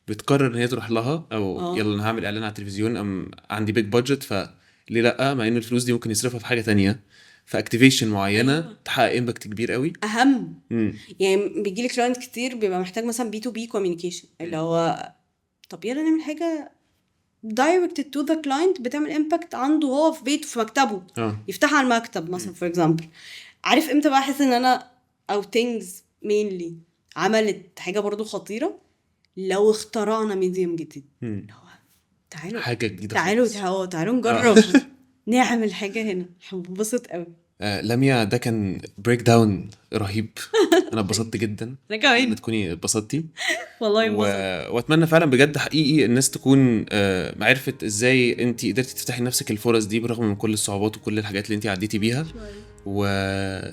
بتقرر ان هي تروح لها، او يلا انا هعمل اعلان على التلفزيون، ام عندي بيج بادجت فليه لا، مع ان الفلوس دي ممكن يصرفها في حاجه تانية، في اكتيفيشن معينه تحقق امباكت كبير قوي اهم. يعني بيجي لي كلاينت كتير بيبقى محتاج مثلا B2B communication، اللي هو طب يلا نعمل حاجه directed to the client بتعمل امباكت عنده هو في بيته في مكتبه، يفتحها على المكتب مثلا فور اكزامبل. عارف امتى بقى احس ان انا او things mainly عملت حاجه برضو خطيره؟ لو اخترعنا ميديم جديد، تعالوا حاجه جديده، تعالوا نجرب نعمل حاجه هنا، هنبسط قوي. لميا ده كان بريك داون رهيب. انا اتبسطت جدا. انا كمان ان تكوني اتبسطتي والله. واتمنى فعلا بجد حقيقي الناس تكون معرفت ازاي انت قدرتي تفتحي لنفسك الفرص دي برغم من كل الصعوبات وكل الحاجات اللي انت عديتي بيها. و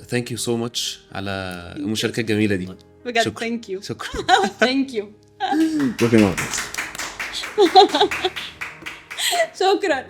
thank you so much على المشاركه الجميله دي بجد. شكرا. thank you. شكرا.